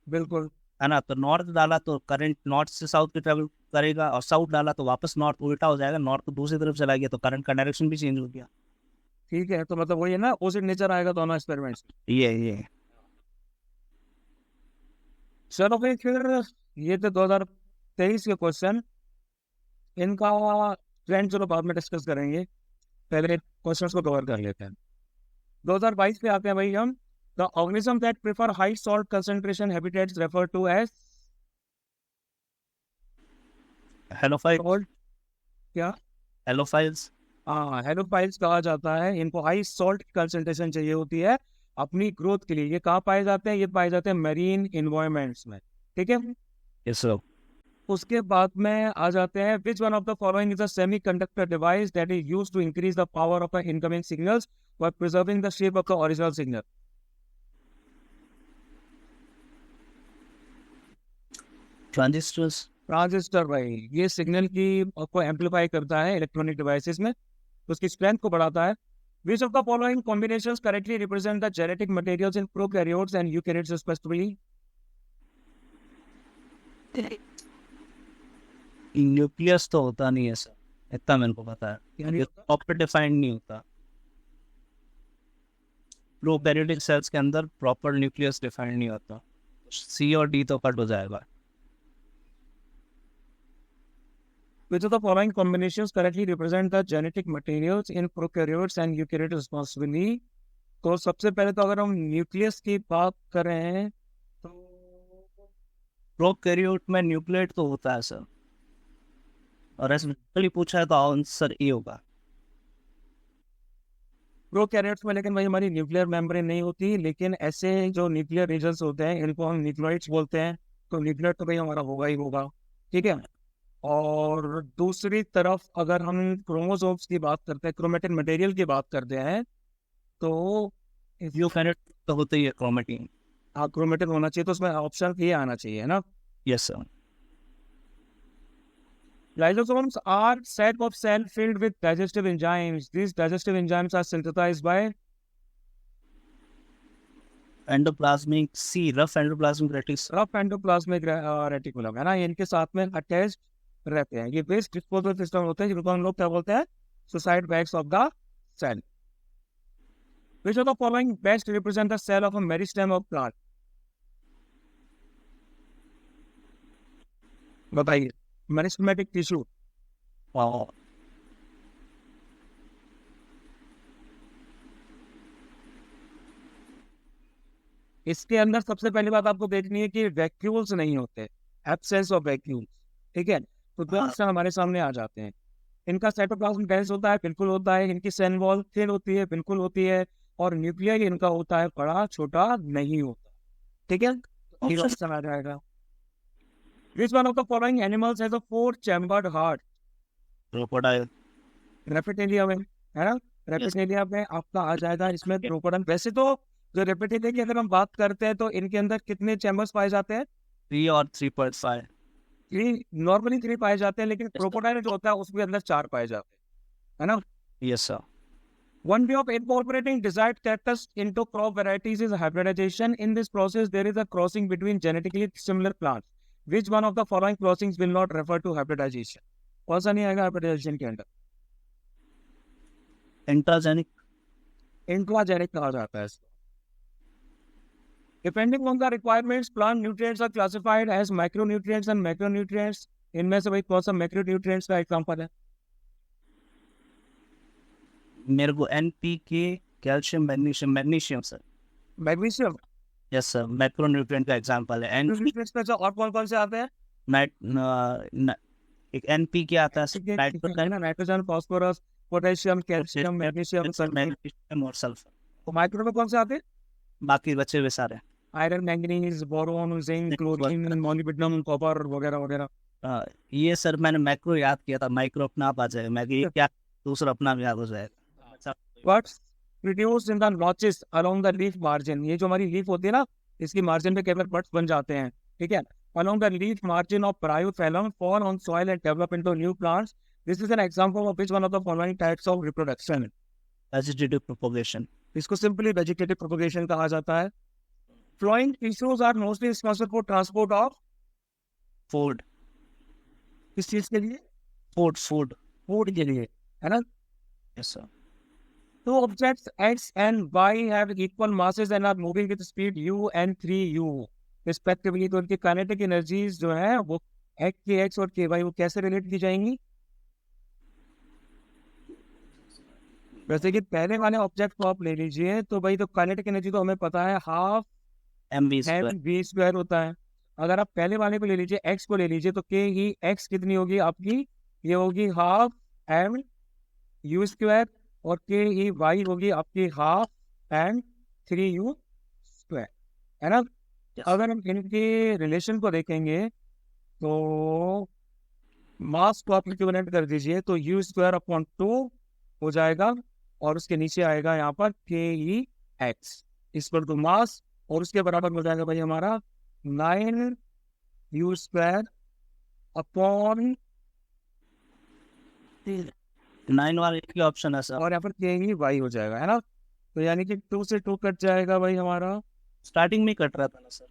बिल्कुल है ना। तो नॉर्थ डाला तो करंट नॉर्थ से साउथ की ट्रैवल करेगा, और साउथ डाला तो वापस नॉर्थ, उल्टा हो जाएगा, नॉर्थ को दूसरी तरफ चला गया तो करंट का डायरेक्शन भी चेंज हो गया। ठीक है, तो मतलब वही है ना, अपोजिट नेचर आएगा दोनों एक्सपेरिमेंट्स। ये चलो भाई, फिर ये थे 2023 के क्वेश्चन, इनका ट्रेंड चलो बाद में डिस्कस करेंगे, पहले क्वेश्चंस को कवर कर लेते हैं। 2022 पे आते हैं भाई हम। The organism that prefer high salt concentration habitats refer to as halophile. क्या? हेलोफाइल्स। हाँ, हेलोफाइल्स कहा जाता है। इनको हाई सॉल्ट कंसंट्रेशन चाहिए होती है अपनी ग्रोथ के लिए। ये कहाँ पाए जाते हैं? ये पाए जाते हैं मैरीन इन्वायरमेंट्स में, ठीक है। Yes sir. उसके बाद में आ जाते हैं, which one of the following is a semiconductor device that is used to increase the power of the incoming signals while preserving the shape of the original signal. Transistors. Transistor भाई, ये signal की को amplify करता है electronic devices में, उसकी strength को बढ़ाता है। Which of the following combinations correctly represent the genetic materials in prokaryotes and eukaryotes respectively? Nucleus तो होता नहीं है सर, इतना मेरे को पता है, ये प्रॉपर डिफाइंड नहीं होता। प्रोकैरियोटिक सेल्स के अंदर प्रॉपर न्यूक्लियस डिफाइंड नहीं होता, सी और डी तो कट हो जाएगा। Which of the following combinations correctly represent the genetic materials in prokaryotes and eukaryotes respectively? तो सबसे पहले तो अगर हम न्यूक्लियस की बात कर रहे हैं तो प्रोकैरियोट में न्यूक्लियट तो होता है सर, और ऐसे पूछा है तो आंसर ए होगा। प्रोकैरियोट्स में लेकिन भाई हमारी न्यूक्लियर मेम्ब्रेन नहीं होती, लेकिन ऐसे जो न्यूक्लियर रीजन्स होते हैं इनको हम न्यूक्लियोइड्स बोलते हैं, तो न्यूक्लियर तो भाई हमारा होगा ही होगा, ठीक है। और दूसरी तरफ अगर हम क्रोमोसोम्स की बात करते हैं, क्रोमेटिन मटेरियल की बात करते हैं, तो यूकैरियोट तो होता ही है क्रोमेटिन। हाँ, क्रोमेटिन होना चाहिए, तो उसमें ऑप्शन ए आना चाहिए, है ना। Yes sir. Lysosomes are set of cell filled with digestive enzymes. These digestive enzymes are synthesized by endoplasmic C, rough endoplasmic reticulum. Rough endoplasmic reticulum, है ना, ये इनके साथ में अटैच्ड रहते हैं। ये वेस्ट डिस्पोजल सिस्टम होते हैं जिनको हम लोग क्या बोलते हैं, suicide bags of the cell. Which of the following best represent the cell of a meristem of plant? बताइए, मेरिस्टेमेटिक टिश्यू। इसके अंदर सबसे पहली बात आपको देखनी है कि वैक्यूल्स नहीं होते, एब्सेंस ऑफ वैक्यूल्स, ठीक है। तो दो ऑप्शन हमारे सामने आ जाते हैं। इनका साइटोप्लाज्म डेंस होता है, बिल्कुल होता है। इनकी सेल वॉल थिन होती है, बिल्कुल होती है। और न्यूक्लियर इनका होता है बड़ा, छोटा नहीं होता, ठीक है। ऑप्शन आ जाएगा। Which one of the following animals has a four-chambered heart? Crocodile. Reptilia में, है ना, रेप्टिलिया में आपका आ जाएगा इसमें क्रोकोडाइल। वैसे तो जो रेप्टिलिया की अगर हम बात करते हैं तो इनके अंदर कितने चैम्बर्स पाए जाते हैं? 3 और 3.5। नॉर्मली 3 पाए जाते हैं, लेकिन क्रोकोडाइल जो होता है उसके अंदर 4 पाए जाते हैं, है ना। Yes sir. One way of incorporating desired characters into crop varieties is hybridization. In this process, there is a crossing between genetically similar plants. Which one of the following crossings will not refer to hybridization? कौन सा नहीं आएगा hybridization के अंदर? Intragenic. Intragenic कहा जाता है इसको। Depending on the requirements, plant nutrients are classified as micronutrients and macronutrients. इनमें से भाई कौन सा macronutrients का एग्जांपल है? मेरे को NPK, calcium, magnesium. Magnesium sir. Magnesium. Yes sir, macronutrient का एग्जांपल है। न्यूट्रिएंट्स में से और कौन से आते हैं? एक एनपीके आता है, nitrogen, phosphorus, potassium, calcium, magnesium, magnesium और सल्फर। तो माइक्रो में कौन से आते हैं? बाकी बचे हुए सारे, iron, manganese, boron, zinc, chlorine, molybdenum, copper वगैरह वगैरह। ये सर मैंने मैक्रो याद किया था, माइक्रो अपना आप आ जाएगा, मैग्नी क्या दूसरा अपना याद हो जाएगा। What's produced in the notches along the leaf margin? ये जो हमारी लीफ होती है ना, इसकी मार्जिन पे केवल बड्स बन जाते हैं, ठीक है। Along the leaf margin of bryophyllum fall on soil and develop into new plants. This is an example of which one of the following types of reproduction? Vegetative propagation. इसको simply vegetative propagation कहा जाता है। Flowing tissues are mostly responsible for transport of food. किस चीज के लिए? Food के लिए, है ना। Yes sir. Two objects X and Y have equal masses and are moving with speed u and 3u respectively. तो उनकी kinetic energies जो है वो X और Ky वो कैसे रिलेट की जाएंगी? वैसे कि पहले वाले ऑब्जेक्ट को आप ले लीजिए तो भाई तो काइनेटिक एनर्जी तो हमें पता है हाफ mv² होता है। अगर आप पहले वाले को ले लीजिए, X को ले लीजिए, तो के ही X कितनी होगी आपकी? ये होगी हाफ mU² और के ई वाई होगी आपकी हाफ एंड 3u², है ना। अगर हम इनके रिलेशन को देखेंगे तो मास को आप इक्विवेलेंट कर दीजिए, तो यू स्क्वायर अपॉन 2 हो जाएगा, और उसके नीचे आएगा यहाँ पर के ई एक्स इक्वल टू मास, और उसके बराबर हो जाएगा भाई हमारा 9 यू स्क्वायर अपॉन 9 वाला एक ही ऑप्शन है सर, और यहाँ पर के ई वाई हो जाएगा, है ना। तो यानी कि 2 से 2 कट जाएगा भाई हमारा, स्टार्टिंग में कट रहा था ना सर।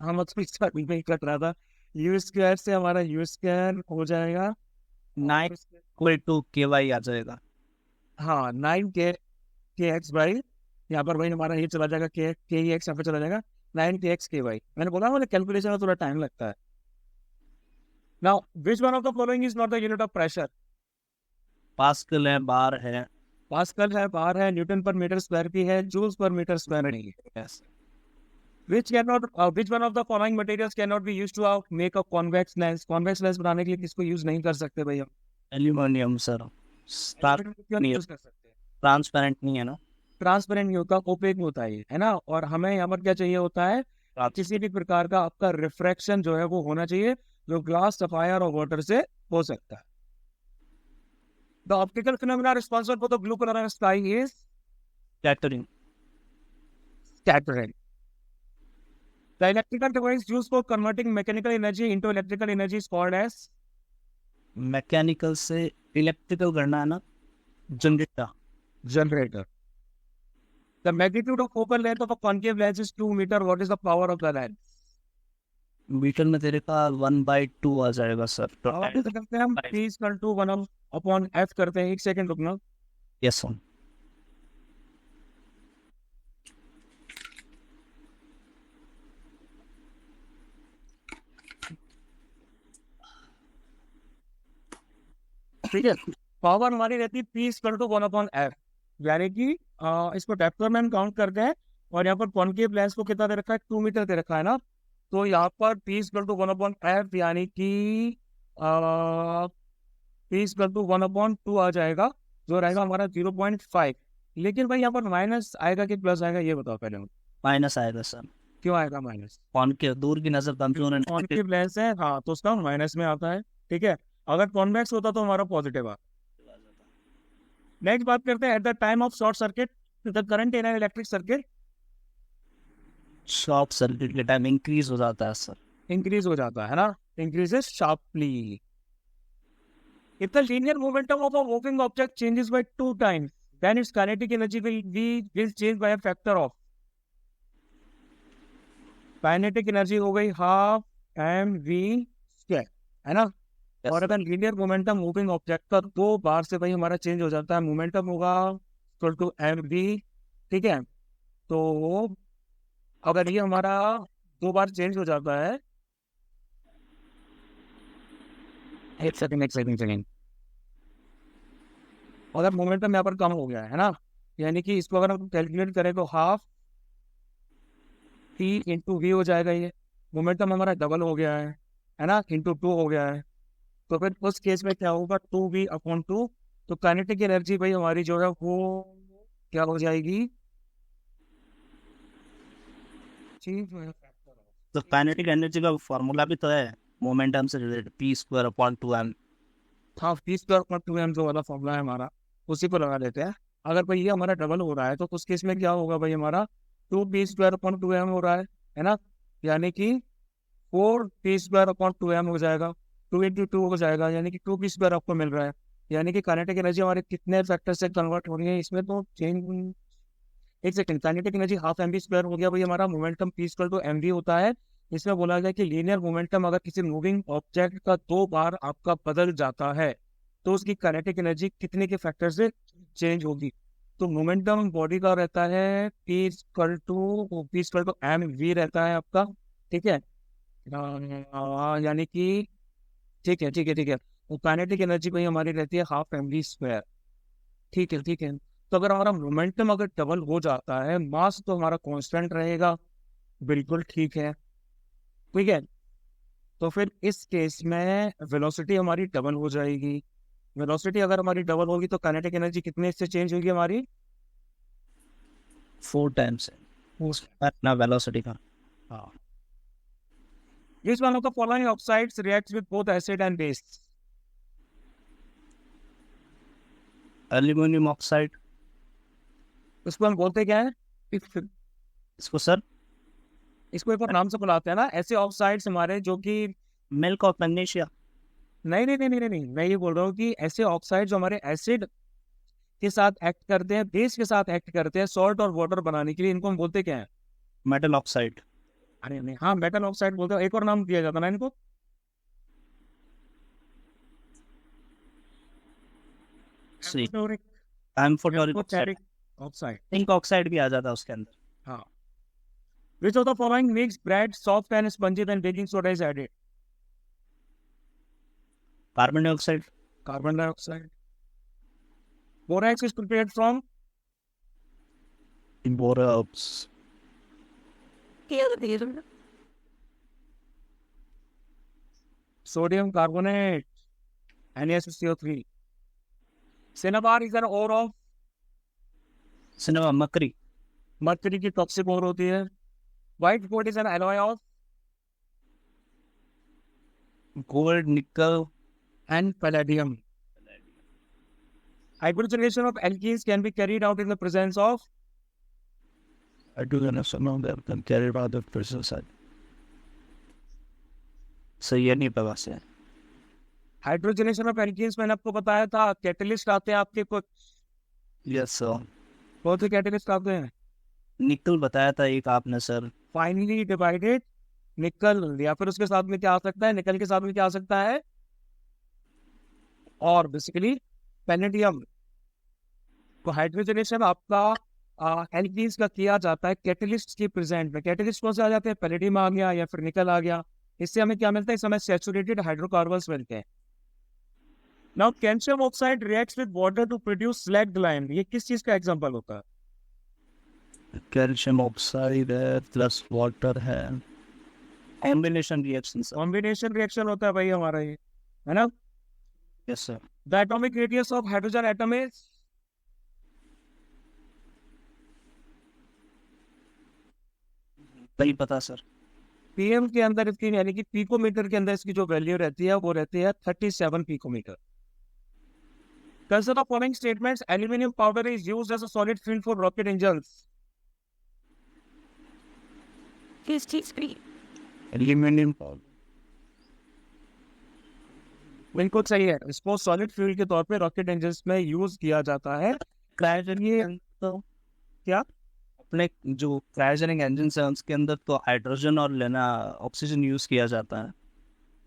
हाँ मतलब स्टार्टिंग में ही कट रहा था। यू स्क्वायर से हमारा यू स्क्वायर हो जाएगा 9 इक्वल टू के वाई आ जाएगा। हाँ 9 के एक्स बाई, यहाँ पर भाई हमारा ये चला जाएगा के एक्स यहाँ पे चला जाएगा 9 के एक्स के वाई। मैंने बोला मुझे कैलकुलेशन में थोड़ा टाइम लगता है। Now which one of the following is not the unit of pressure? Pascal है, बार है। पास्कल है, बार है, न्यूटन पर मीटर स्क्वायर भी है, जूल्स पर मीटर स्क्वायर नहीं है। Yes. Which one of the following materials cannot be used to make a convex lens? Convex lens बनाने के लिए किसको यूज नहीं कर सकते भाई हम? Aluminium sir. क्यों नहीं यूज कर सकते? ट्रांसपेरेंट नहीं है ना। ट्रांसपेरेंट नहीं होता, ओपेक होता है ना। और हमें यहाँ पर क्या चाहिए होता है, किसी भी प्रकार का आपका रिफ्रैक्शन जो है वो होना चाहिए, जो ग्लास, सफायर और वाटर से हो सकता है। The optical phenomena responsible for the blue color in the sky is Scattering. scattering. The electrical device used for converting mechanical energy into electrical energy is called as mechanical से electrical करना है ना, generator. generator. The magnitude of focal length of a concave lens is 2 meter. What is the power of the lens? Metre में तेरे का 1/2 आ जाएगा sir. और इसे करते हैं हम P equal to 1 upon F करते हैं। एक सेकंड रुकना। Yes sir. ठीक है, पावर हमारी रहती है P equal to 1 upon F, यानी कि इसको टेप्टर में हम काउंट करते हैं, और यहाँ पर कॉनकेव लेंस को कितना दे रखा है, 2 मीटर दे रखा है ना। तो यहाँ पर P equal to 1 upon F यानी कि P equal to 1 upon 2 आ जाएगा, जो रहेगा हमारा 0.5। लेकिन भाई यहाँ पर माइनस आएगा कि प्लस आएगा, ये बताओ पहले। माइनस आएगा सर। क्यों आएगा माइनस? कॉनकेव, दूर की नजर कमजोर है। कॉनकेव लेंस है, हाँ, तो उसका माइनस में आता है। ठीक है, अगर कॉन्वेक्स होता तो हमारा पॉजिटिव आता। नेक्स्ट बात करते हैं, at the time of short circuit the current in an electric circuit. Short circuit के टाइम इंक्रीज हो जाता है सर। इंक्रीज हो जाता है ना, increases sharply. If the linear momentum of a moving object changes by 2 times, then its kinetic energy will change by a factor of। Kinetic energy हो गई हाफ mv स्क्वायर, है ना। Yes. और अगर लीनियर मोमेंटम मूविंग ऑब्जेक्ट का 2 बार से भाई हमारा चेंज हो जाता है, मोमेंटम होगा इक्वल टू mv। ठीक है, तो अगर ये हमारा 2 बार चेंज हो जाता है, एक सेकंड, अगर मोमेंटम यहाँ पर कम हो गया है ना, यानी कि इसको अगर हम कैलकुलेट करें तो हाफ टी इंटू वी हो जाएगा। ये मोमेंटम हमारा डबल हो गया है ना, इंटू 2 हो गया है। तो फिर उस केस में क्या होगा, 2v अपॉन 2। तो काइनेटिक एनर्जी भाई हमारी जो है वो क्या हो जाएगी, तो काइनेटिक एनर्जी का फॉर्मूला भी तो है मोमेंटम से related, P square upon 2m। हाँ, पी स्क्वायर अपॉन 2m जो वाला फॉर्मूला है हमारा, उसी को लगा देते हैं। अगर भाई ये हमारा डबल हो रहा है तो उस केस में क्या होगा भाई, हमारा 2p स्क्वायर अपॉन 2m हो रहा है ना, यानी कि 4p स्क्वायर अपॉन 2m हो जाएगा, 2 इंटू 2 हो जाएगा, यानी कि 2p स्क्वायर आपको मिल रहा है। यानी कि काइनेटिक एनर्जी हमारे कितने फैक्टर से कन्वर्ट हो रही है इसमें, तो चेंज। एक second, kinetic energy half mv square हो गया भाई हमारा, momentum p equal to mv होता है। इसमें बोला गया कि लीनियर मोमेंटम अगर किसी मूविंग ऑब्जेक्ट का 2 बार आपका बदल जाता है तो उसकी काइनेटिक एनर्जी कितने के फैक्टर से चेंज होगी। तो मोमेंटम बॉडी का रहता है p इक्वल टू mv रहता है आपका। ठीक है, यानी कि ठीक है, वो काइनेटिक एनर्जी भाई हमारी रहती है हाफ mv स्क्वायर। ठीक है, तो अगर हमारा मोमेंटम अगर डबल हो जाता है, मास तो हमारा कांस्टेंट रहेगा, बिल्कुल ठीक है। ठीक है, तो फिर इस केस में वेलोसिटी हमारी डबल हो जाएगी। वेलोसिटी अगर हमारी डबल होगी तो काइनेटिक एनर्जी कितने से चेंज होगी हमारी, 4 टाइम्स है ना वेलोसिटी का। हाँ, Which one of the following oxides reacts with both acid and base? Aluminium oxide. उसको हम बोलते क्या है? इसको सर इसको एक और नाम से बुलाते हैं ना, ऐसे ऑक्साइड्स हमारे जो कि मिल्क ऑफ मैग्नीशिया। नहीं नहीं नहीं नहीं नहीं, मैं ये बोल रहा हूँ कि ऐसे ऑक्साइड जो हमारे एसिड के साथ एक्ट करते हैं, बेस के साथ एक्ट करते हैं सॉल्ट और वाटर बनाने के लिए, इनको हम बोलते क्या है? Metal oxide. अरे नहीं, हाँ मेटल ऑक्साइड बोलते हैं। एक और नाम दिया जाता है ना इनको? Amphoteric oxide. Oxide. Zinc oxide भी आ जाता है उसके अंदर। हाँ। Which of the following makes bread soft and spongy when baking soda is added? Carbon dioxide. Carbon dioxide. Borax is prepared from? Borax. Sodium carbonate, NaCO3. Cinnabar is an ore of? Cinema मकरी। Mercury की toxic ओर होती है। White gold is an alloy of? Gold, निकल And palladium. Hydrogenation of alkenes can be carried out in the presence of? hydrogenation of them can carry out the presence side। सही है, नहीं पता से। Hydrogenation of alkenes मैंने आपको बताया था, कैटलिस्ट आते हैं आपके कुछ। Yes sir. कौन से कैटलिस्ट आते हैं? निकल बताया था एक आपने सर। फाइनली डिवाइडेड निकल, या फिर उसके साथ में क्या आ सकता है? निकल के साथ में क्या आ सकता है? और बेसिकली पैलेडियम। तो हाइड्रोजनेशन आपका एल्कीन्स का किया जाता है कैटलिस्ट के प्रेजेंट में। कैटलिस्ट कौन से आ जाते हैं? पैलेडियम आ गया या फिर निकल आ गया। इससे हमें क्या मिलता है? इस समय सैचुरेटेड हाइड्रोकार्बन्स मिलते हैं। Now calcium oxide reacts with water to produce slaked lime, ये किस चीज का एग्जांपल होता है? कैल्शियम ऑक्साइड है प्लस वाटर है, combination reaction sir. Combination reaction होता है भाई हमारा ये, है ना? Yes sir. The atomic radius of hydrogen atom is? नहीं पता सर। पीएम के अंदर इसकी, यानी कि पिकोमीटर के अंदर इसकी जो वैल्यू रहती है वो रहती है 37 picometre. Consider the following statements. Aluminum powder is used as a solid fuel for rocket engines. Aluminium powder. बिल्कुल सही है, इसको सॉलिड फ्यूल के तौर पे रॉकेट इंजन्स में यूज किया जाता है। क्रायोजेनिक तो क्या? अपने जो क्रायोजेनिक इंजन है उसके अंदर तो हाइड्रोजन और लेना ऑक्सीजन यूज किया जाता है।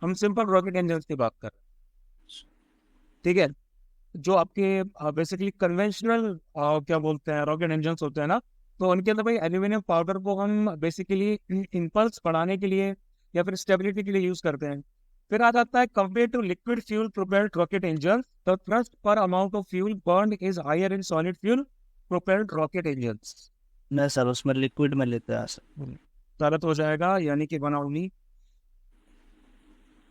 हम सिंपल रॉकेट इंजन्स की बात कर रहे हैं, ठीक है? जो आपके बेसिकली कन्वेंशनल क्या बोलते हैं रॉकेट इंजन्स होते हैं ना, तो उनके अंदर भाई एल्यूमिनियम पाउडर को हम बेसिकली इम्पल्स बढ़ाने के लिए या फिर स्टेबिलिटी के लिए यूज करते हैं। फिर आ जाता है compare to liquid fuel propelled rocket engine, the thrust per amount of fuel burn is higher in solid fuel propelled rocket engines. नहीं सर, उसमें लिक्विड में लेते हैं सर। गलत हो जाएगा, यानी कि बनाऊंगी।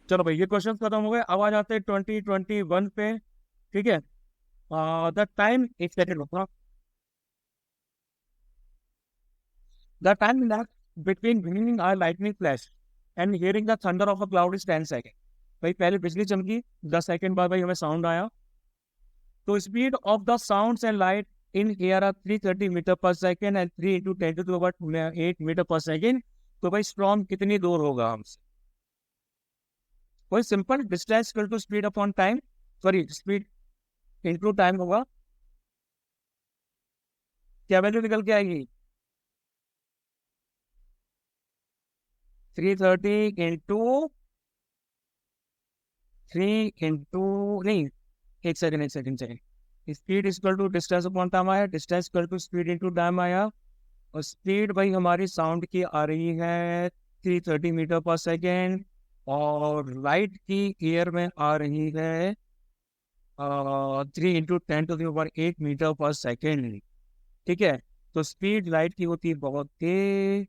चलो भाई ये क्वेश्चन खत्म हो गए, अब आ जाते हैं 2021 पे, ठीक है? द टाइम, एक सेकंड रुकना। The time elapsed between viewing a lightning flash and hearing the thunder of a cloud is 10 seconds। भाई पहले बिजली चमकी, 10 सेकंड बाद भाई हमें साउंड आया। तो speed of the sounds and light in air are 330 metre per second and 3 × 10⁸ metre per second. तो भाई स्ट्रॉम कितनी दूर होगा हमसे? कोई simple distance equal to speed upon time, sorry speed into time होगा। क्या वैल्यू निकल के आएगी? 330 इंटू 3 इंटू, नहीं एक second. Speed equal to distance upon time आया, distance equal to speed into time आया, और स्पीड भाई हमारी साउंड की आ रही है 330 मीटर पर सेकेंड, और लाइट की एयर में आ रही है 3 × 10⁸ मीटर पर सेकेंड, ठीक है? तो स्पीड लाइट की होती है बहुत तेज,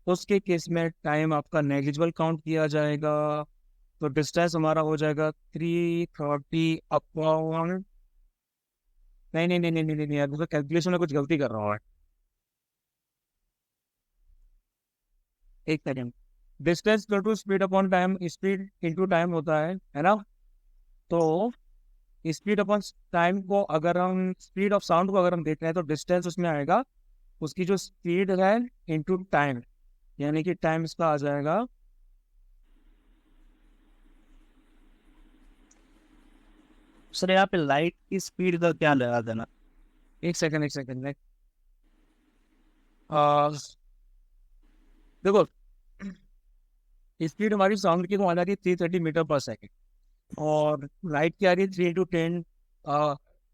उसके केस में टाइम आपका नेग्लिजिबल काउंट किया जाएगा। तो डिस्टेंस हमारा हो जाएगा 330 अपॉन, नहीं यार, कैलकुलेशन में कुछ गलती कर रहा हूँ। एक second, distance equal to speed upon time, speed into time होता है ना। तो स्पीड अपॉन टाइम को अगर हम स्पीड ऑफ साउंड को अगर हम देख रहे हैं तो डिस्टेंस उसमें आएगा उसकी जो स्पीड है इनटू टाइम, यानी कि टाइम इसका आ जाएगा। सर यहाँ पे लाइट की स्पीड का क्या लगा देना? एक सेकंड देखो, स्पीड हमारी साउंड की तो आ रही है 330 मीटर पर सेकेंड, और लाइट की आ रही है 3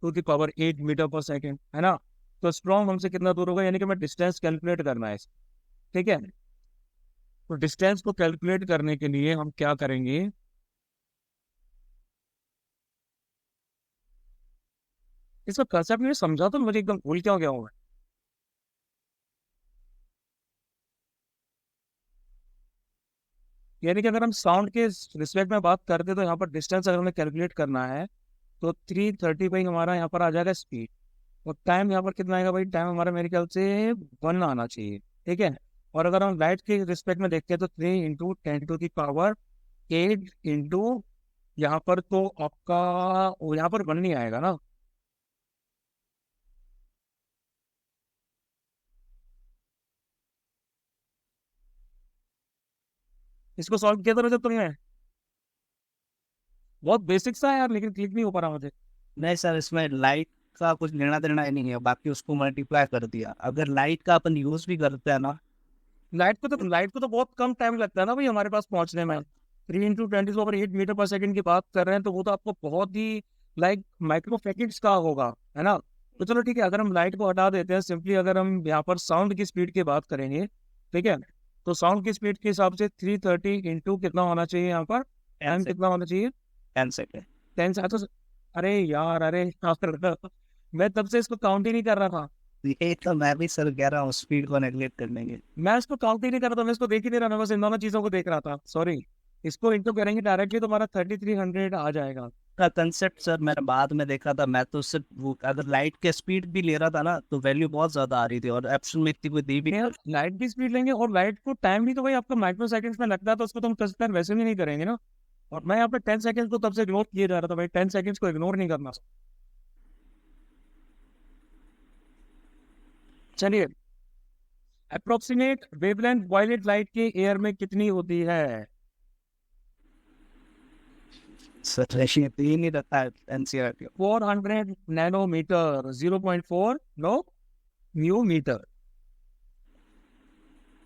to the power 8 metre per second, है ना। तो स्ट्रॉन्ग हमसे कितना दूर होगा, यानी कि मैं डिस्टेंस कैलकुलेट करना है, ठीक है। तो डिस्टेंस को कैलकुलेट करने के लिए हम क्या करेंगे, इसका कंसेप्ट नहीं समझा तो मुझे एकदम भूल क्या हो गया होगा। यानी कि अगर हम साउंड के रिस्पेक्ट में बात करते हैं तो यहाँ पर डिस्टेंस अगर हमें कैलकुलेट करना है तो 330 भाई हमारा यहाँ पर आ जाएगा स्पीड, और टाइम यहाँ पर कितना आएगा भाई, टाइम हमारा मेरे ख्याल से 1 आना चाहिए, ठीक है। और अगर हम लाइट के रिस्पेक्ट में देखते हैं तो 3 × 10⁸ इंटू यहाँ पर तो आपका यहाँ पर 1 नहीं आएगा ना। इसको सॉल्व किया था ना जब तुमने, बहुत बेसिक सा है यार, लेकिन क्लिक नहीं हो पा रहा मुझे। नहीं सर, इसमें लाइट का कुछ लेना देना ही नहीं है, बाकी उसको मल्टीप्लाई कर दिया। अगर लाइट का अपन यूज भी करते हैं ना, लाइट को तो बहुत कम टाइम लगता है ना भाई हमारे पास पहुंचने में। 3 × 10⁸ मीटर पर सेकंड की बात कर रहे हैं तो वो तो आपको बहुत ही लाइक माइक्रो सेकेंड्स का होगा, है ना। तो चलो ठीक है, अगर हम लाइट को हटा देते हैं, सिंपली अगर हम यहाँ पर साउंड की स्पीड की बात करेंगे, ठीक है। तो साउंड की स्पीड के हिसाब से 330 इंटू कितना होना चाहिए, यहाँ पर टाइम कितना होना चाहिए, 10 सेकेंड। 10 से तो, अरे यार अरे मैं तब से इसको काउंट ही नहीं कर रहा था। ये तो मैं भी सर कह रहा हूँ, स्पीड को नेगलेक्ट करने के। मैं इसको काउंट ही नहीं कर रहा था, मैं इसको देख ही नहीं रहा था, बस इन दोनों चीजों को देख रहा था, सॉरी। इसको इंटू करेंगे डायरेक्टली तो हमारा 3300 आ जाएगा। का कंसेप्ट सर मैंने बाद में देखा था, मैं तो सिर्फ वो अगर लाइट के स्पीड भी ले रहा था ना तो वैल्यू बहुत ज्यादा आ रही थी, और ऑप्शन में इतनी कोई दी भी नहीं। लाइट की स्पीड लेंगे और लाइट को टाइम भी तो भाई आपका माइक्रो सेकंड्स में लगता है, तो उसको तो हम कंसिडर वैसे भी नहीं करेंगे ना। और मैं यहाँ पे 10 सेकंड्स को तब से इग्नोर किए जा रहा था भाई, 10 सेकंड्स को इग्नोर नहीं करना। चलिए, अप्रोक्सीमेट वेवलेंथ वायलेट लाइट के एयर में कितनी होती है। सर ये ही नहीं रहता है NCERT. 400 nanometre, 0.4 nanometre.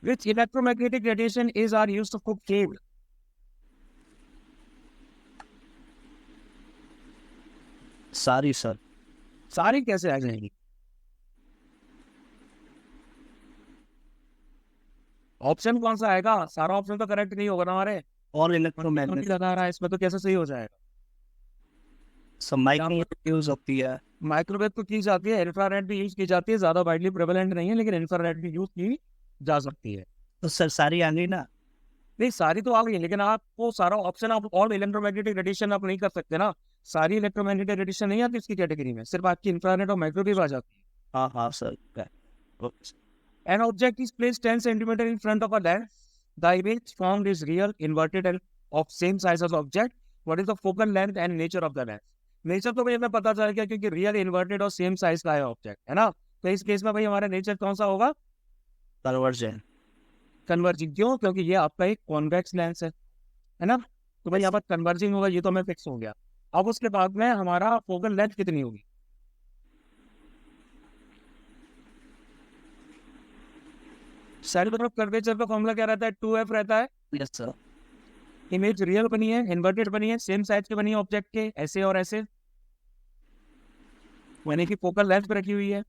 Which electromagnetic radiation is are used to cook food? सारी सर। सारी कैसे आ जाएंगी, ऑप्शन कौन सा आएगा, सारा ऑप्शन तो करेक्ट नहीं होगा ना हमारे। और नहीं इलेक्ट्रोमैग्नेटिक लगा रहा है इसमें, तो कैसे सही हो जाएगा। सब माइक्रोवेव यूज होती है। माइक्रोवेव तो की जाती है, इंफ्रारेड भी यूज की जाती है, ज्यादा वाइडली प्रेवलेंट नहीं है, लेकिन इंफ्रारेड भी यूज की जा सकती है। तो सर सारी आ गई ना? नहीं सारी तो आ गई, लेकिन आपको सारा ऑप्शन आप और इलेक्ट्रोमैग्नेटिक रेडिएशन आप नहीं कर सकते ना। सारी इलेक्ट्रोमैग्नेटिक रेडिएशन नहीं आती इसकी कैटेगरी में, सिर्फ आपकी इंफ्रारेड और माइक्रोवेव आ जाती है। हाँ हाँ sir. An object is placed 10 centimeter in front of a lens. The image formed is real, inverted, and of same size as object. What is the focal length and nature of the lens? Nature तो भाई हमें पता चल गया क्योंकि real, inverted और same size का है ऑब्जेक्ट, है ना। तो इस केस में भाई हमारा नेचर कौन सा होगा, कन्वर्जन। कन्वर्जिंग। क्यों, क्योंकि ये आपका एक कॉन्वेक्स लेंस है ना। तो भाई यहाँ पर कन्वर्जिंग होगा, ये तो हमें फिक्स हो गया। अब उसके बाद में हमारा फोकल लेंथ कितनी होगी, साइड तरफ कर्वेचर का फॉर्मूला क्या रहता है, 2f रहता है। Yes sir. इमेज रियल बनी है, इन्वर्टेड बनी है, सेम साइज की बनी है ऑब्जेक्ट के, ऐसे और ऐसे, यानी कि फोकल लेंथ पे रखी हुई है।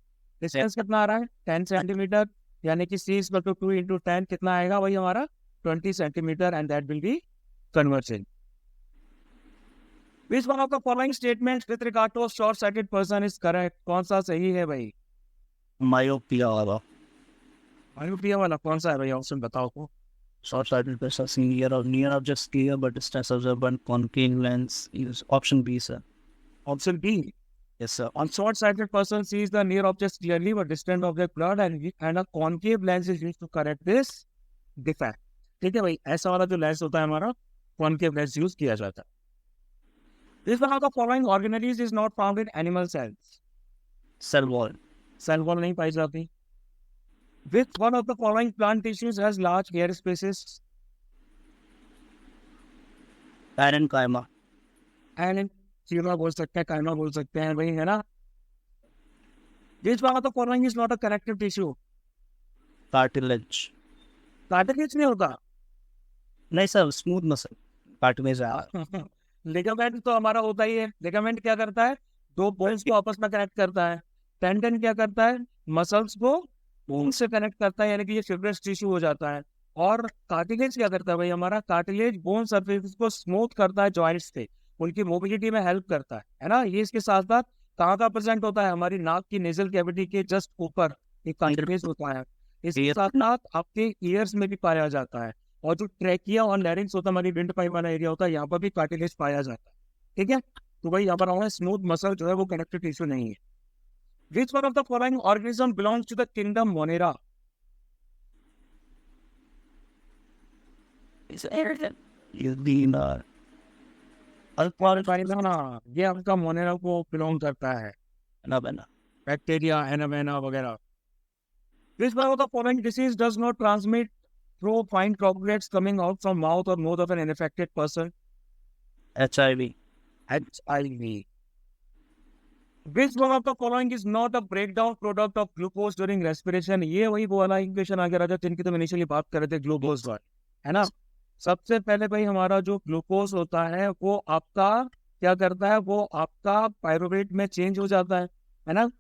डिस्टेंस कितना आ रहा है, 10 सेंटीमीटर, यानी कि c = 2 × 10 कितना आएगा भाई हमारा 20 centimetre, and that will be conversion. Which one of the following statements with regard to a short-sighted person is correct? कौन सा सही है भाई, मायोपिया वाला। मायोपिया वाला कौन सा है भाई, ऑप्शन बताओ को। Short sighted person seeing near objects clear but distance observed by concave lens is option B sir. Option B. Yes sir. On short-sighted person sees the near objects clearly but distant object blurred, and a concave lens is used to correct this defect. ठीक है भाई, ऐसा वाला जो lens होता है हमारा, concave lens use किया जाता है। This one of the following organelles is not found in animal cells. Cell wall. Cell wall नहीं पाई जाती। Which one of the following plant tissues has large air spaces. Parenchyma. And चीरा बोल सकते हैं, काइमा बोल सकते हैं भाई, है ना। विच one of the following is not a connective tissue. Cartilage. Cartilage नहीं होता। नहीं सर, स्मूथ मसल कार्टिलेज है। लिगामेंट तो हमारा होता ही है। लिगामेंट क्या करता है, दो बोन्स को आपस में कनेक्ट करता है। टेंडन क्या करता है, मसल्स को बोन से कनेक्ट करता है, यानी कि ये फिब्रस टिश्यू हो जाता है। और कार्टिलेज क्या करता है भाई, हमारा कार्टिलेज बोन सरफेस को स्मूथ करता है, जॉइंट्स से उनकी मोबिलिटी में हेल्प करता है ना। ये इसके साथ साथ कहाँ का प्रेजेंट होता है, हमारी नाक की नेजल कैविटी के जस्ट ऊपर एक कार्टिलेज होता है। इसके साथ साथ आपके ईयर्स में भी पाया जाता है। और जो ट्रैकिया और लैरिंक्स होता है, हमारी विंड पाइप वाला एरिया होता है, यहाँ पर भी कार्टिलेज पाया जाता है। ठीक है, तो भाई यहाँ पर हमारा स्मूथ मसल जो है वो कनेक्टिव टिश्यू नहीं है। Which one of the following organism belongs to the kingdom Monera. ये आपका मोनेरा को बिलोंग करता है, बैक्टीरिया, एनावेना वगैरह। Which one of the following disease does not transmit through fine droplets coming out from mouth or nose of an infected person? HIV. HIV. Which one of the following is not a breakdown product of glucose during respiration? ये वही वो वाला equation आ गया राजा, जिनकी तो initially बात कर रहे थे, ग्लूकोज का, है ना। सबसे पहले भाई हमारा जो ग्लूकोज होता है वो आपका क्या करता है, वो आपका पायरुवेट में चेंज हो जाता है ना,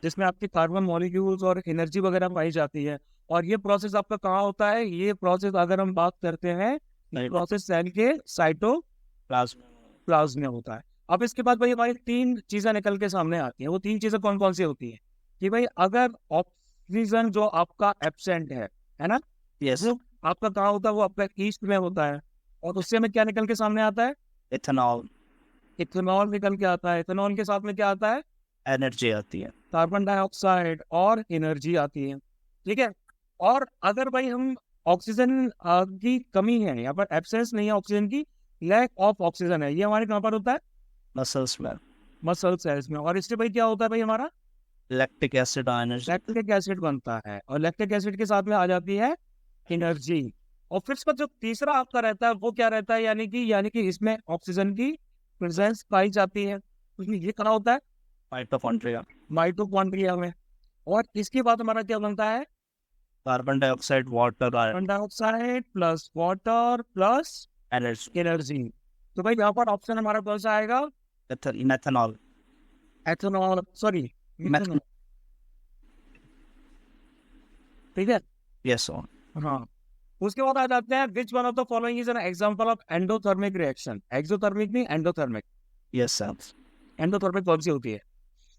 जिसमें आपकी कार्बन मॉलिक्यूल्स और एनर्जी वगैरह पाई जाती है। और ये प्रोसेस आपका कहाँ होता है, ये प्रोसेस अगर हम बात करते हैं, प्रोसेस सेल के साइटोप्लाज्म में होता है। अब इसके बाद भाई हमारी तीन चीजें निकल के सामने आती हैं। वो तीन चीजें कौन कौन सी होती है कि भाई अगर ऑक्सीजन जो आपका एब्सेंट है ना, यस, आपका कहाँ होता है, वो आपका ईस्ट में होता है। और उससे हमें क्या निकल के सामने आता है, इथेनॉल। इथेनॉल निकल के आता है। इथेनॉल के साथ में क्या आता है, एनर्जी आती है, कार्बन डाइऑक्साइड और एनर्जी आती है। ठीक है, और अगर भाई हम ऑक्सीजन की कमी है, यहाँ पर एब्सेंस नहीं है ऑक्सीजन की, लैक ऑफ ऑक्सीजन है, ये हमारे कहाँ पर होता है, मसल्स में, मसल सेल्स में। और इससे भाई क्या होता है भाई, हमारा लैक्टिक एसिड, लैक्टिक एसिड बनता है। और लैक्टिक एसिड के साथ में आ जाती है एनर्जी। और फिर इसका जो तीसरा आपका रहता है वो क्या रहता है, यानी कि इसमें ऑक्सीजन की प्रेजेंस पाई जाती है। उसमें ये कहाँ होता है, माइटोकॉन्ड्रिया में। और इसके बाद हमारा क्या बनता है, carbon dioxide, water, carbon dioxide plus water plus energy. तो भाई यहाँ पर ऑप्शन हमारा कौन सा आएगा, मेथनॉल, एथेनॉल, सॉरी, ठीक है, यस। हाँ। उसके बाद आ जाते हैं, which one of the following is an example of endothermic reaction. Exothermic नहीं, एंडोथर्मिक। Yes sir. एंडोथर्मिक कौन सी होती है,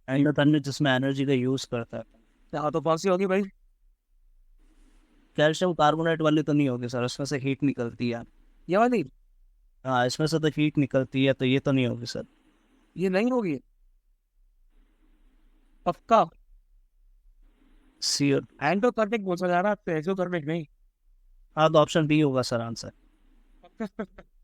एंडोथर्मिक जिसमें एनर्जी का यूज करता है। हाँ, तो कौन सी होगी भाई, कैल्शियम कार्बोनेट वाली तो नहीं होगी सर, उसमें से हीट निकलती है। ये वाली, हाँ, इसमें से तो हीट निकलती है, तो ये तो नहीं होगी सर। ये नहीं होगी पक्का। सी एंडोथर्मिक बोल जा रहा है, एक्सोथर्मिक नहीं। हाँ, तो ऑप्शन बी होगा सर आंसर।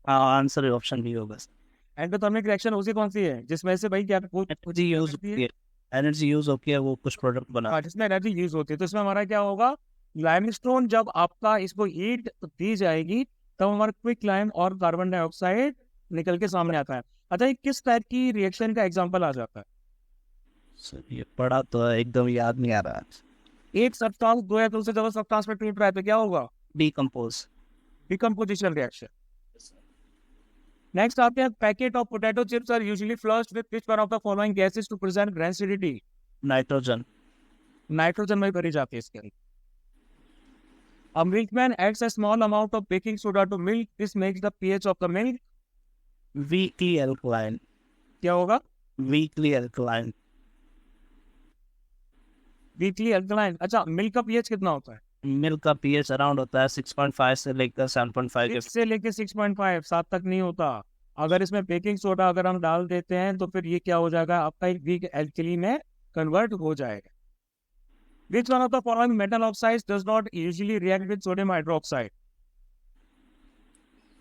हाँ, आंसर ऑप्शन बी होगा सर। एंडोथर्मिक रिएक्शन उसी कौन सी है जिसमें से भाई क्या एनर्जी यूज होती है, एनर्जी यूज होती है, वो कुछ प्रोडक्ट बना, हाँ, जिसमें एनर्जी यूज होती है। तो इसमें हमारा क्या होगा, लाइमस्टोन जब आपका इसको हीट दी जाएगी तब हमारा क्विक लाइम और कार्बन डाइऑक्साइड निकल के सामने आता है। अच्छा, ये किस टाइप की रिएक्शन का एग्जांपल आ जाता है, सर ये पढ़ा तो है, एकदम याद नहीं आ रहा। एक सब्सटेंस दो या दूसरे ज्यादा सब्सटेंस में टूट रहा है तो क्या होगा, डिकम्पोजिशन रिएक्शन। नेक्स्ट आते हैं, packet of potato chips are usually flushed with which one of the following gases to prevent rancidity. Nitrogen. Nitrogen में भरी जाती है इसके अंदर। A milkman adds a small amount of baking soda to milk. This makes the pH of the milk weakly alkaline. क्या होगा, weakly alkaline. weakly alkaline। अच्छा, milk का pH कितना होता है, मिल्क का pH अराउंड होता है 6.5 से लेकर 7.5 से लेकर 6.5, 7 तक नहीं होता। अगर इसमें बेकिंग सोडा अगर हम डाल देते हैं तो फिर ये क्या हो जाएगा, आपका एक वीक एल्कली में कन्वर्ट हो जाएगा। Which one of the following metal oxides does not usually react with sodium hydroxide?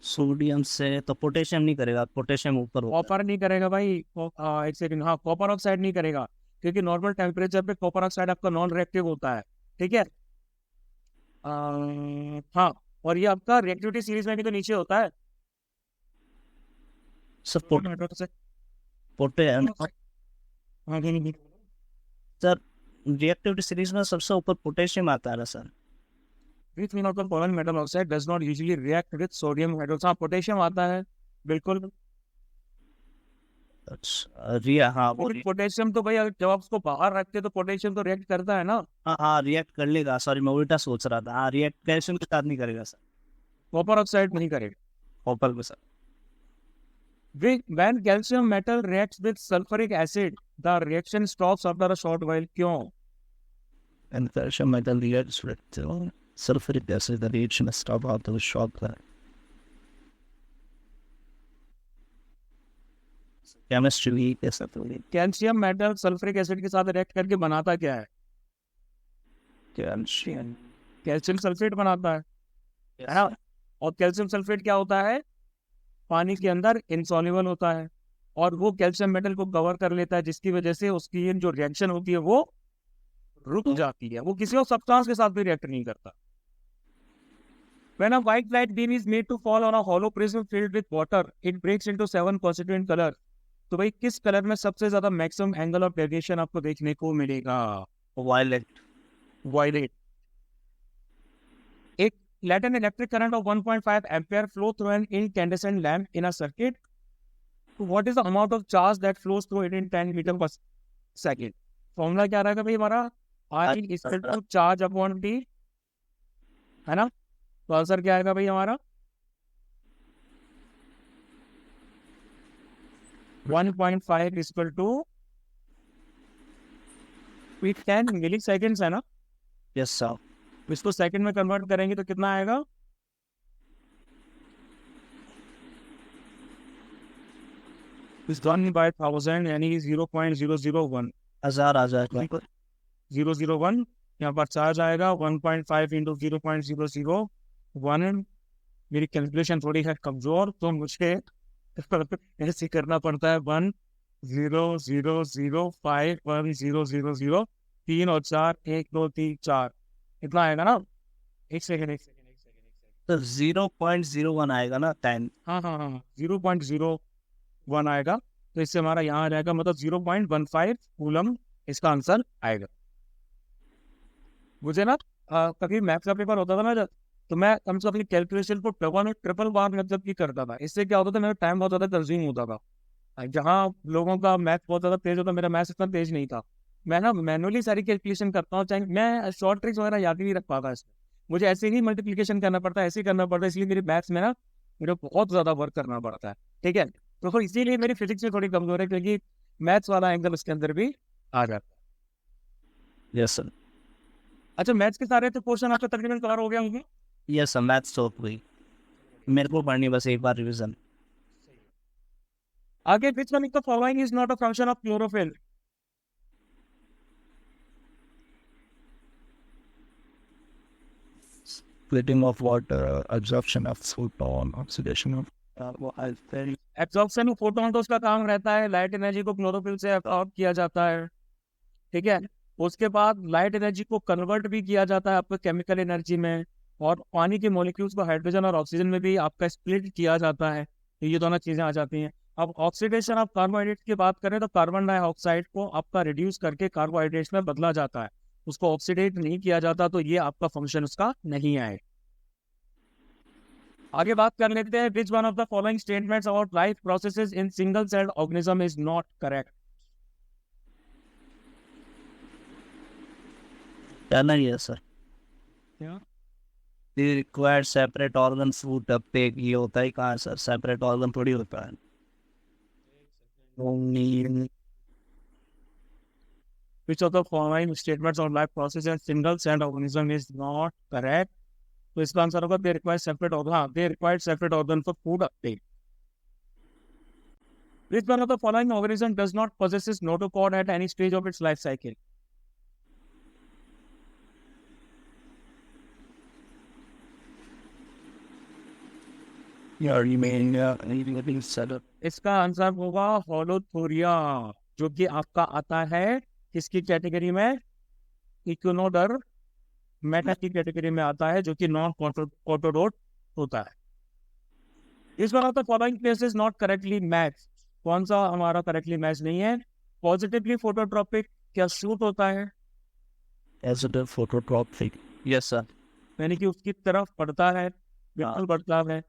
Sodium से तो पोटेशियम नहीं करेगा, पोटेशियम ऊपर होता है। कॉपर नहीं करेगा भाई, एक सेकंड, हाँ कॉपर ऑक्साइड नहीं करेगा, क्योंकि नॉर्मल टेम्परेचर पे कॉपर ऑक्साइड आपका नॉन रिएक्टिव होता है, ठीक है। हाँ, और ये आपका रिएक्टिविटी सीरीज में भी तो नीचे होता है। सर सोडियम हाइड्रोक्साइड, पोटे हाँ नहीं, सर रिएक्टिविटी सीरीज में सबसे ऊपर पोटेशियम आता है ना sir. which mean of the following metal oxide does not usually react with sodium hydroxide? हाँ पोटेशियम आता है, बिल्कुल। अच्छा रिया, हाँ वो पोटेशियम तो भाई जब आप उसको बाहर रखते हैं तो पोटेशियम तो रिएक्ट करता है ना। हाँ हाँ रिएक्ट कर लेगा, सॉरी मैं उल्टा सोच रहा था। हाँ रिएक्ट कैल्शियम के साथ नहीं करेगा सर, कॉपर ऑक्साइड नहीं करेगा। कॉपर में sir. When calcium metal reacts with sulfuric acid, the reaction stops after a short while. क्यों? And calcium metal reacts with sulfuric acid, the reaction stop after a short while. Chemistry कैसा तो calcium metal sulphuric acid के साथ react करके बनाता क्या है? Calcium, calcium sulphate बनाता है ना। और कैल्शियम सल्फेट क्या होता है? पानी के अंदर इनसॉल्युबल होता है, और वो कैल्शियम मेटल को कवर कर लेता है, जिसकी वजह से उसकी जो रिएक्शन होती है वो रुक जाती है, वो किसी और सब्सटेंस के साथ भी रिएक्ट नहीं करता। When a white light beam is made to fall on a hollow prism filled with water, it breaks into 7 constituent colors. तो भाई किस कलर में सबसे ज्यादा मैक्सिमम एंगल ऑफ डेविएशन आपको देखने को मिलेगा? वायलेट। वायलेट। एक let an electric current of 1.5 ampere flow through an incandescent lamp in a circuit. So what is the amount of charge that flows through it in 10 meter per second? Formula क्या रहेगा भाई हमारा? I is equal to charge upon T, है ना। तो answer क्या आएगा भाई हमारा? 1.5 is equal to 10 milliseconds, है ना। Yes sir. इसको सेकंड में कन्वर्ट करेंगे तो कितना आएगा? इस डन बाय 1000 यानी 0.001 हजार आ जाएगा। 001 यहाँ पर चार्ज आएगा 1.5 इंटू 0.001। मेरी कैलकुलेशन थोड़ी है कमजोर, तो मुझे ऐसे करना पड़ता है 100051000, 3 और 4 1 2 3 4, इतना आएगा ना। एक सेकेंड तो 0.01 आएगा ना 10। हाँ 0.01 आएगा, तो इससे हमारा यहाँ आ जाएगा मतलब 0.15 कूलम इसका आंसर आएगा। मुझे ना कभी मैथ्स का पेपर होता था ना जब, तो मैं कम से कम अपनी कैलकुलेशन को डबल और ट्रिपल बार मतलब की करता था। इससे क्या होता था, मेरा टाइम बहुत ज़्यादा कंज्यूम होता था। जहाँ लोगों का मैथ बहुत ज़्यादा तेज होता, मेरा मैथ्स इतना तेज नहीं था। मैं ना मैनुअली सारी कैलकुलेशन करता हूँ, चाहे मैं शॉर्ट ट्रिक्स वगैरह याद ही नहीं रख पाता इसमें। मुझे ऐसे ही मल्टीप्लिकेशन करना पड़ता है, ऐसे ही करना पड़ता है, इसलिए मेरी मैथ्स में ना मुझे बहुत ज़्यादा वर्क करना पड़ता है, ठीक है। तो फिर इसीलिए मेरी फिजिक्स में थोड़ी कमजोर है, क्योंकि मैथ्स वाला एंगल उसके अंदर भी आ जाता है। Yes sir. अच्छा, मैथ्स के सारे तो क्वेश्चन आपके तकरीबन कवर हो गए होंगे। यस सर, मैथ्स तो हुई, मेरे को पढ़नी बस एक बार रिवीजन। आगे which one of the following is not a function of chlorophyll? Splitting of water, absorption of photon, oxidation of absorption of photon तो उसका काम रहता है, लाइट एनर्जी को क्लोरोफिल से एब्जॉर्ब किया जाता है, ठीक है। उसके बाद लाइट एनर्जी को कन्वर्ट भी किया जाता है आपका केमिकल एनर्जी में, और पानी के मॉलिक्यूल्स को हाइड्रोजन और ऑक्सीजन में भी आपका स्प्लिट किया जाता है। तो ये दोनों चीजें आ जाती हैं। अब ऑक्सीडेशन ऑफ कार्बोहाइड्रेट की बात करें तो कार्बन डाइऑक्साइड को आपका रिड्यूस करके कार्बोहाइड्रेट्स में बदला जाता है, उसको ऑक्सीडेट नहीं किया जाता, तो ये आपका फंक्शन उसका नहीं है। आगे बात कर लेते हैं, which one of the following statements about life processes in single celled organism is not correct? कहना ही है सर। क्या? They require separate organ food uptake, ये होता ही कहाँ है सर, सेपरेट ऑर्गन थोड़ी होता है। Which of the following statements on life process in single celled organism is not correct? तो इसका आंसर होगा they require separate organ. हाँ, they require separate organ for food uptake. Which one of the following organism does not possesses notochord at any stage of its life cycle? इसका answer होगा होलोथोरिया, जो कि आपका आता है किसकी कैटेगरी में? इक्विनोडर मेटा की कैटेगरी में आता है, जो कि नॉन कोटोडोट होता है। इस one of the following places not correctly match. कौन सा हमारा करेक्टली मैच नहीं है? पॉजिटिवली फोटोट्रॉपिक क्या शूट होता है? Yes sir. यानी कि उसकी तरफ पड़ता है, बिल्कुल पड़ता है।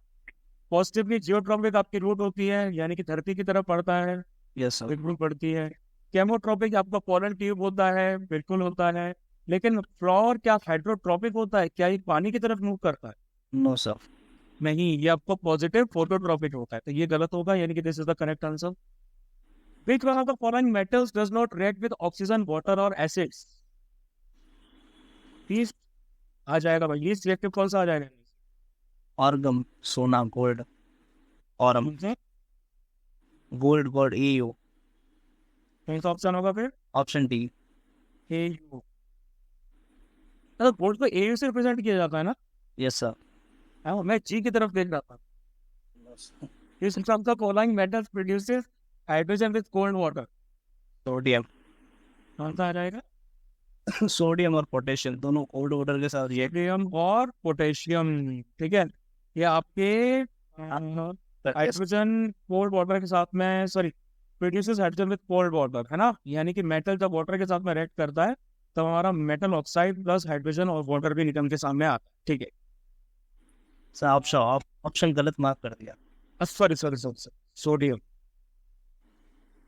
पॉजिटिवली जियोट्रॉपिक आपकी रूट होती है, यानी कि धरती की तरफ पड़ता है, यस सर। बिल्कुल पड़ती है। केमोट्रॉपिक आपका पोलन ट्यूब होता है, बिल्कुल होता है। लेकिन फ्लावर क्या हाइड्रोट्रॉपिक होता है? क्या ये पानी की तरफ मूव करता है? No sir. नहीं, ये आपको पॉजिटिव फोटोट्रॉपिक होता है, तो ये गलत होगा, यानी कि this is the correct answer. Which one of the following metals does not react with oxygen, water or acids? Least आ जाएगा भाई, least reactive कौन सा आ जाएगा? ऑर्गम, सोना, gold. Aurum, gold, gold, AU. कौन सा ऑप्शन होगा फिर? Option D. AU। तो गोल्ड को AU से रिप्रेजेंट किया जाता है ना? Yes sir. हाँ, मैं जी की तरफ देख रहा था। Which of the following metals produces hydrogen with cold water? Sodium. कौन सा आ जाएगा? सोडियम और पोटेशियम दोनों कोल्ड वाटर के साथ रिएक्ट। सोडियम और पोटेशियम, ठीक है। ये आपके हाइड्रोजन कोल्ड वाटर के साथ में, sorry, produces hydrogen with cold water, है ना? यानी कि मेटल जब वाटर के साथ में रिएक्ट करता है तो हमारा मेटल ऑक्साइड प्लस हाइड्रोजन और वाटर भी निकल के सामने आता है, ठीक है। सर ऑप्शन गलत मार्क कर दिया। Sorry sorry sorry, sodium.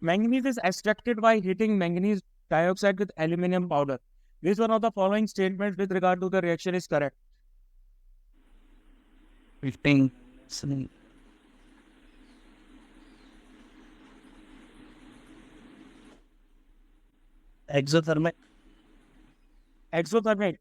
Manganese is extracted by heating manganese dioxide with aluminium powder. Which one of the following statements with regard to the reaction is correct? Exothermic. Exothermic.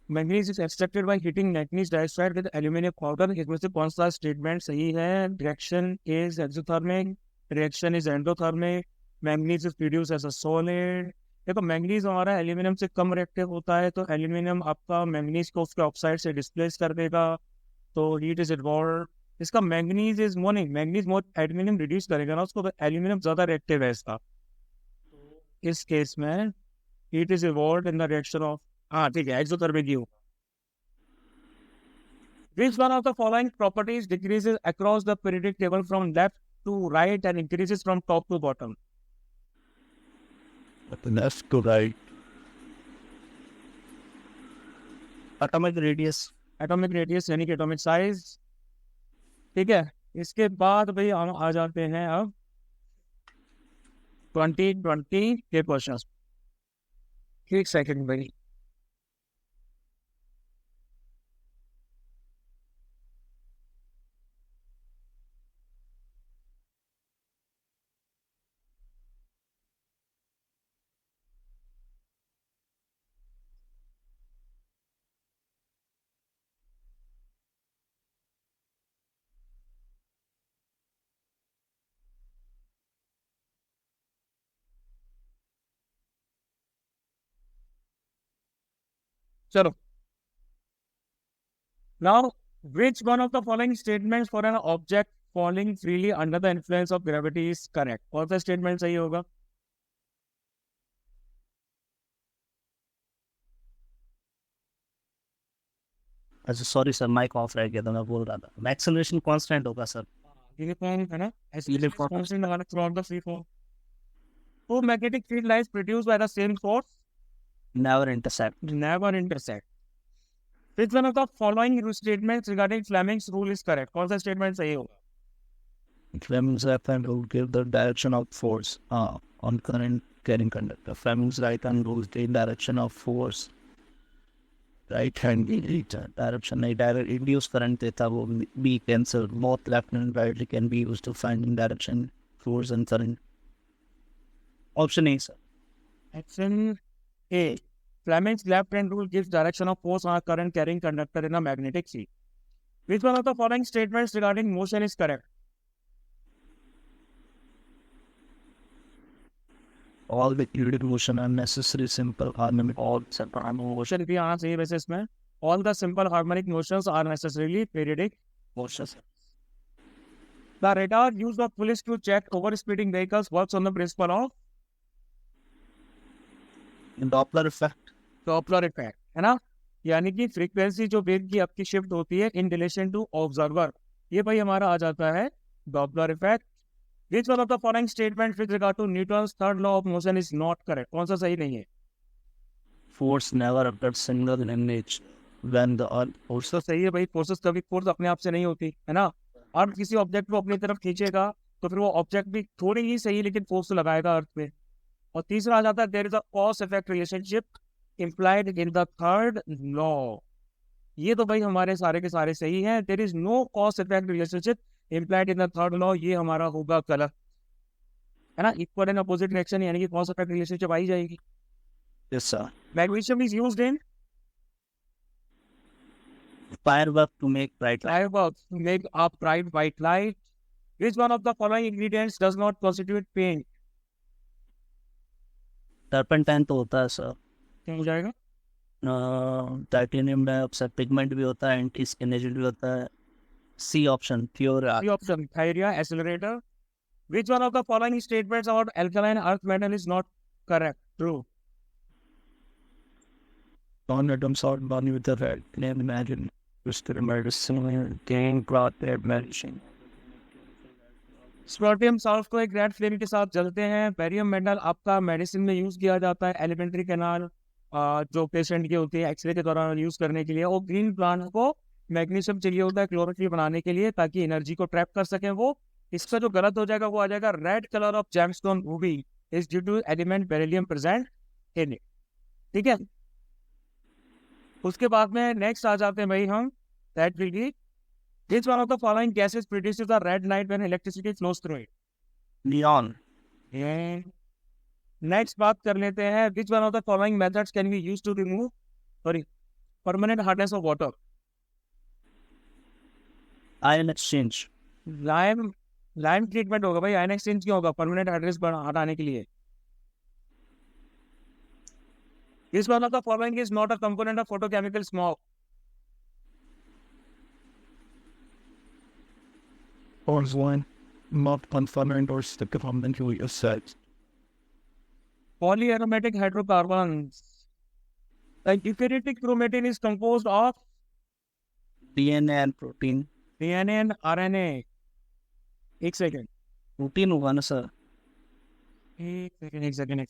Manganese is extracted by heating manganese dioxide with aluminum powder. इसमें से कौन सा statement सही है? Reaction is exothermic, reaction is endothermic, manganese is produced as a solid। देखो, manganese हमारा aluminium से कम reactive होता है, तो एल्यूमिनियम आपका मैंगनीज को उसके ऑक्साइड से डिस्प्लेस कर देगा, तो हीट इज इन्वॉल्व। इसका मैंगनीज इज मोर नहीं, मैंगनीज मोर एल्यूमिनियम रिड्यूस करेगा ना उसको, तो एल्यूमिनियम ज्यादा रिएक्टिव है इसका। इस केस में heat is evolve in the reaction of, हाँ ठीक है, एक्सोथर्मिक ही होगा। Which one of the following properties decreases across the periodic table from left to right and increases from top to bottom? Left to right. Atomic radius. Atomic radius यानी कि atomic size, ठीक है। इसके बाद भाई हम आ जाते हैं अब 2020 के क्वेश्चंस। एक सेकंड भाई, चलो। Now, which one of the following statements for an object falling freely under the influence of gravity is correct? कौन सा स्टेटमेंट सही होगा? अच्छा सॉरी सर, माइक ऑफ रह गया था, मैं बोल रहा था एक्सेलरेशन कांस्टेंट होगा सर। यूनिफॉर्म है ना, कांस्टेंट लगाना through the free form. Two magnetic field lines produced by the same source never intercept. never intersect. Which one of the following statements regarding Fleming's rule is correct? कौन सा statement सही होगा? Fleming's left hand rule gives the direction of force on current carrying conductor. Fleming's right hand rule the direction of force right hand direction नहीं, direct induced current देता, वो be cancelled. Both left and right can be used to finding direction, force and current. Option A sir. Option A. Fleming's left hand rule gives direction of force on a current carrying conductor in a magnetic field. Which one of the following statements regarding motion is correct? All the fluid motion are necessary, simple harmonic all separate motion। Question भी आना चाहिए वैसे इसमें। all the simple harmonic motions are necessarily periodic motions. The radar used by police to check over-speeding vehicles works on the principle of Doppler effect. Doppler effect, है ना, यानी कि frequency जो वेव की आपकी शिफ्ट होती है इन रिलेशन टू ऑब्जर्वर, ये भाई हमारा आ जाता है Doppler effect. Which one of the following statements with regard to Newton's third law of motion is not correct? कौन सा सही नहीं है? Force never appears single in nature when the earth. Force तो सही है भाई, फोर्सेस कभी फोर्स अपने आप से नहीं होती, है ना. अर्थ किसी ऑब्जेक्ट को अपनी तरफ खींचेगा तो फिर वो ऑब्जेक्ट भी थोड़ी ही सही लेकिन फोर्स तो लगाएगा अर्थ पे. और तीसरा आ जाता है there is a cause effect relationship implied in the third law. ये तो भाई हमारे सारे के सारे सही हैं. There is no cause effect relationship implied in the third law, ये हमारा होगा गलत, है ना. इक्वल एंड अपोजिट रिएक्शन यानी कि कॉज इफेक्ट रिलेशनशिप आई जाएगी. Yes, sir. Magnesium is used in Firework to make bright light. fireworks to make a bright white light. Which one of the following ingredients does not constitute paint? Turpentine तो होता है sir. क्या हो जाएगा? Titanium dioxide pigment भी होता है, anti skin agent भी होता है. C option pure. The option Thyria accelerator. Which one of the following statements about alkaline earth metal is not correct? True. Non-atoms are bound with the red. Can imagine twisted medicine gain brought their medicine. स्पर्टियम सल्फ को एक red flame के साथ जलते हैं. Barium metal आपका medicine में यूज किया जाता है एलिमेंट्री कैनाल जो पेशेंट की होती है एक्सरे के दौरान यूज करने के लिए. और ग्रीन प्लांट को मैग्नीशियम चाहिए होता है क्लोरोफिल बनाने के लिए ताकि एनर्जी को ट्रैप कर सके वो. इसका जो गलत हो जाएगा वो आ जाएगा red colour of gemstone ruby is due to element beryllium present in it. ठीक है. उसके बाद में नेक्स्ट आ जाते हैं भाई हम that will be which one of the following gases produces a red light when electricity flows through it? Neon. Next बात कर लेते हैं which one of the following methods can be used to remove permanent hardness of water? Ion exchange. Lime treatment होगा भाई. Ion exchange क्यों होगा? Permanent hardness हटाने के लिए. Which one of the following is not a component of photochemical smog? Or one not confirmed or stick from the Julius said. Polyaromatic hydrocarbons. Like eukaryotic chromatin is composed of DNA and protein. DNA and RNA. एक second. Protein होगा ना sir? एक second.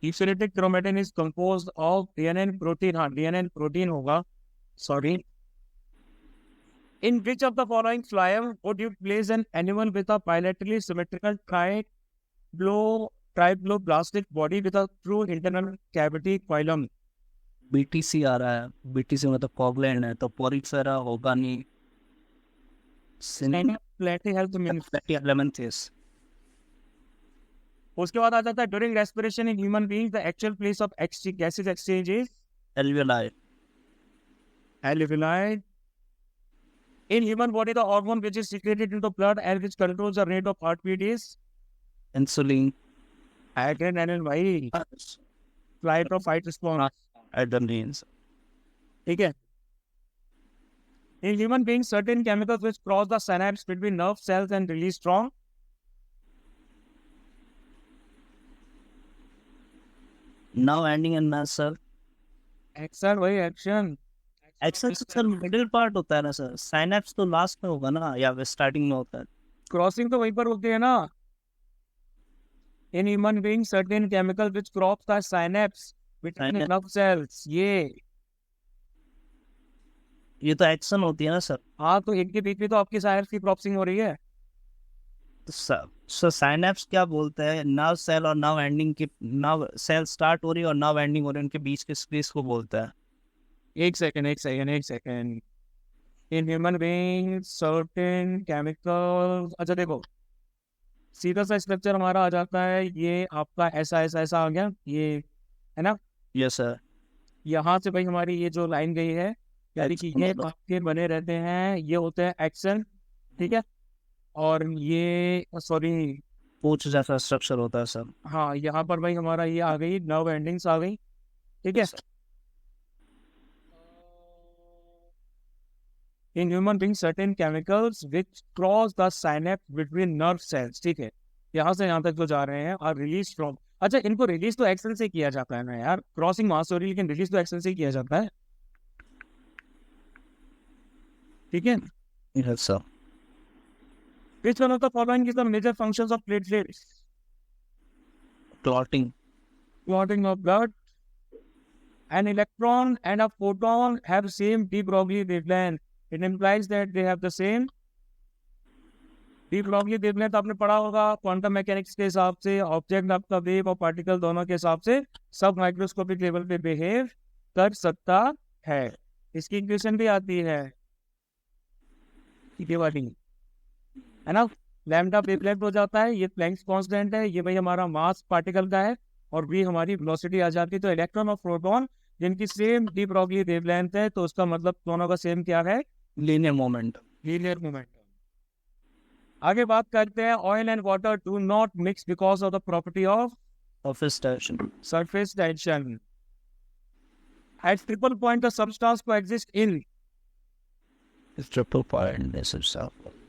Eukaryotic chromatin is composed of DNA and protein. हाँ, DNA and protein होगा. Sorry. In which of the following phloem would you place an animal with a bilaterally symmetrical triploblastic body with a true internal cavity phloem? BTC आ रहा है. BTC मतलब कॉगलैंड है तो Porifera होगा नहीं. Platyhelminthes. उसके बाद आ जाता है during respiration in human beings the actual place of gases exchange is alveoli. In human body, the hormone which is secreted into blood and which controls the rate of heartbeat is insulin. Adrenaline, भाई. Flight or fight response. Adrenaline. ठीक है. In human beings, certain chemicals which cross the synapse between nerve cells and release strong. Now ending in mass, sir. Action, भाई action. Axil sir middle part होता है ना sir. Synapse तो last में होगा ना या स्टार्टिंग में होता है? क्रॉसिंग तो वहीं पर होती है ना. In human being certain chemical which cross the synapse between nerve cells. ये तो एक्शन होती है ना सर. हाँ, तो इनके बीच में तो आपकी साइनेप्स की क्रॉसिंग हो रही है. तो सर साइनेप्स क्या बोलते हैं? नर्व सेल और नर्व एंडिंग की, नर्व सेल स्टार्ट हो रही है और नर्व एंडिंग हो रही है, उनके बीच के स्पेस को बोलता है. एक second. In human being certain chemicals. अच्छा देखो, सीधा सा स्ट्रक्चर हमारा आ जाता है. ये आपका ऐसा आ गया, ये है ना. Yes sir. यहाँ से भाई हमारी ये जो लाइन गई है यानी कि ये आपके बने रहते हैं, ये होते हैं एक्शन. ठीक है. और ये सॉरी पूछ जैसा स्ट्रक्चर होता है सर. हाँ, यहाँ पर भाई हमारा ये आ गई नर्व एंडिंग्स आ गई. ठीक है. In human being certain chemicals which cross the synapse between nerve cells, ठीक है, यहाँ से यहाँ तक जो जा रहे हैं, आर रिलीज फ्रॉम, अच्छा इनको रिलीज तो एक्सेल से किया जाता है ना यार, क्रॉसिंग वहां से हो रही है, लेकिन रिलीज तो एक्सेल से ही किया जाता है, ठीक है। Yes, sir. Which one of the following is the major functions of platelets? Clotting. Clotting of blood. An electron and a photon have same de Broglie wavelength. It implies that they have the same de Broglie wavelength. आपने पढ़ा होगा quantum mechanics के हिसाब से object आपका wave और particle दोनों के हिसाब से सब माइक्रोस्कोपिक लेवल पे बिहेव कर सकता है। इसकी इक्वेशन भी आती है, है ना, लैम्डा वेवलेंथ हो जाता है, ये प्लैंक्स कांस्टेंट है, ये भाई हमारा मास पार्टिकल का है, और भी हमारी वेलोसिटी आ जाती है। तो इलेक्ट्रॉन और प्रोटॉन जिनकी सेम डी ब्रॉगली वेवलेंथ है, तो उसका मतलब दोनों का सेम क्या है, लीनियर मोमेंट। Linear moment. आगे बात करते हैं, oil and water do not mix because of the property of surface tension. Surface tension. At triple point the substance coexist in triple point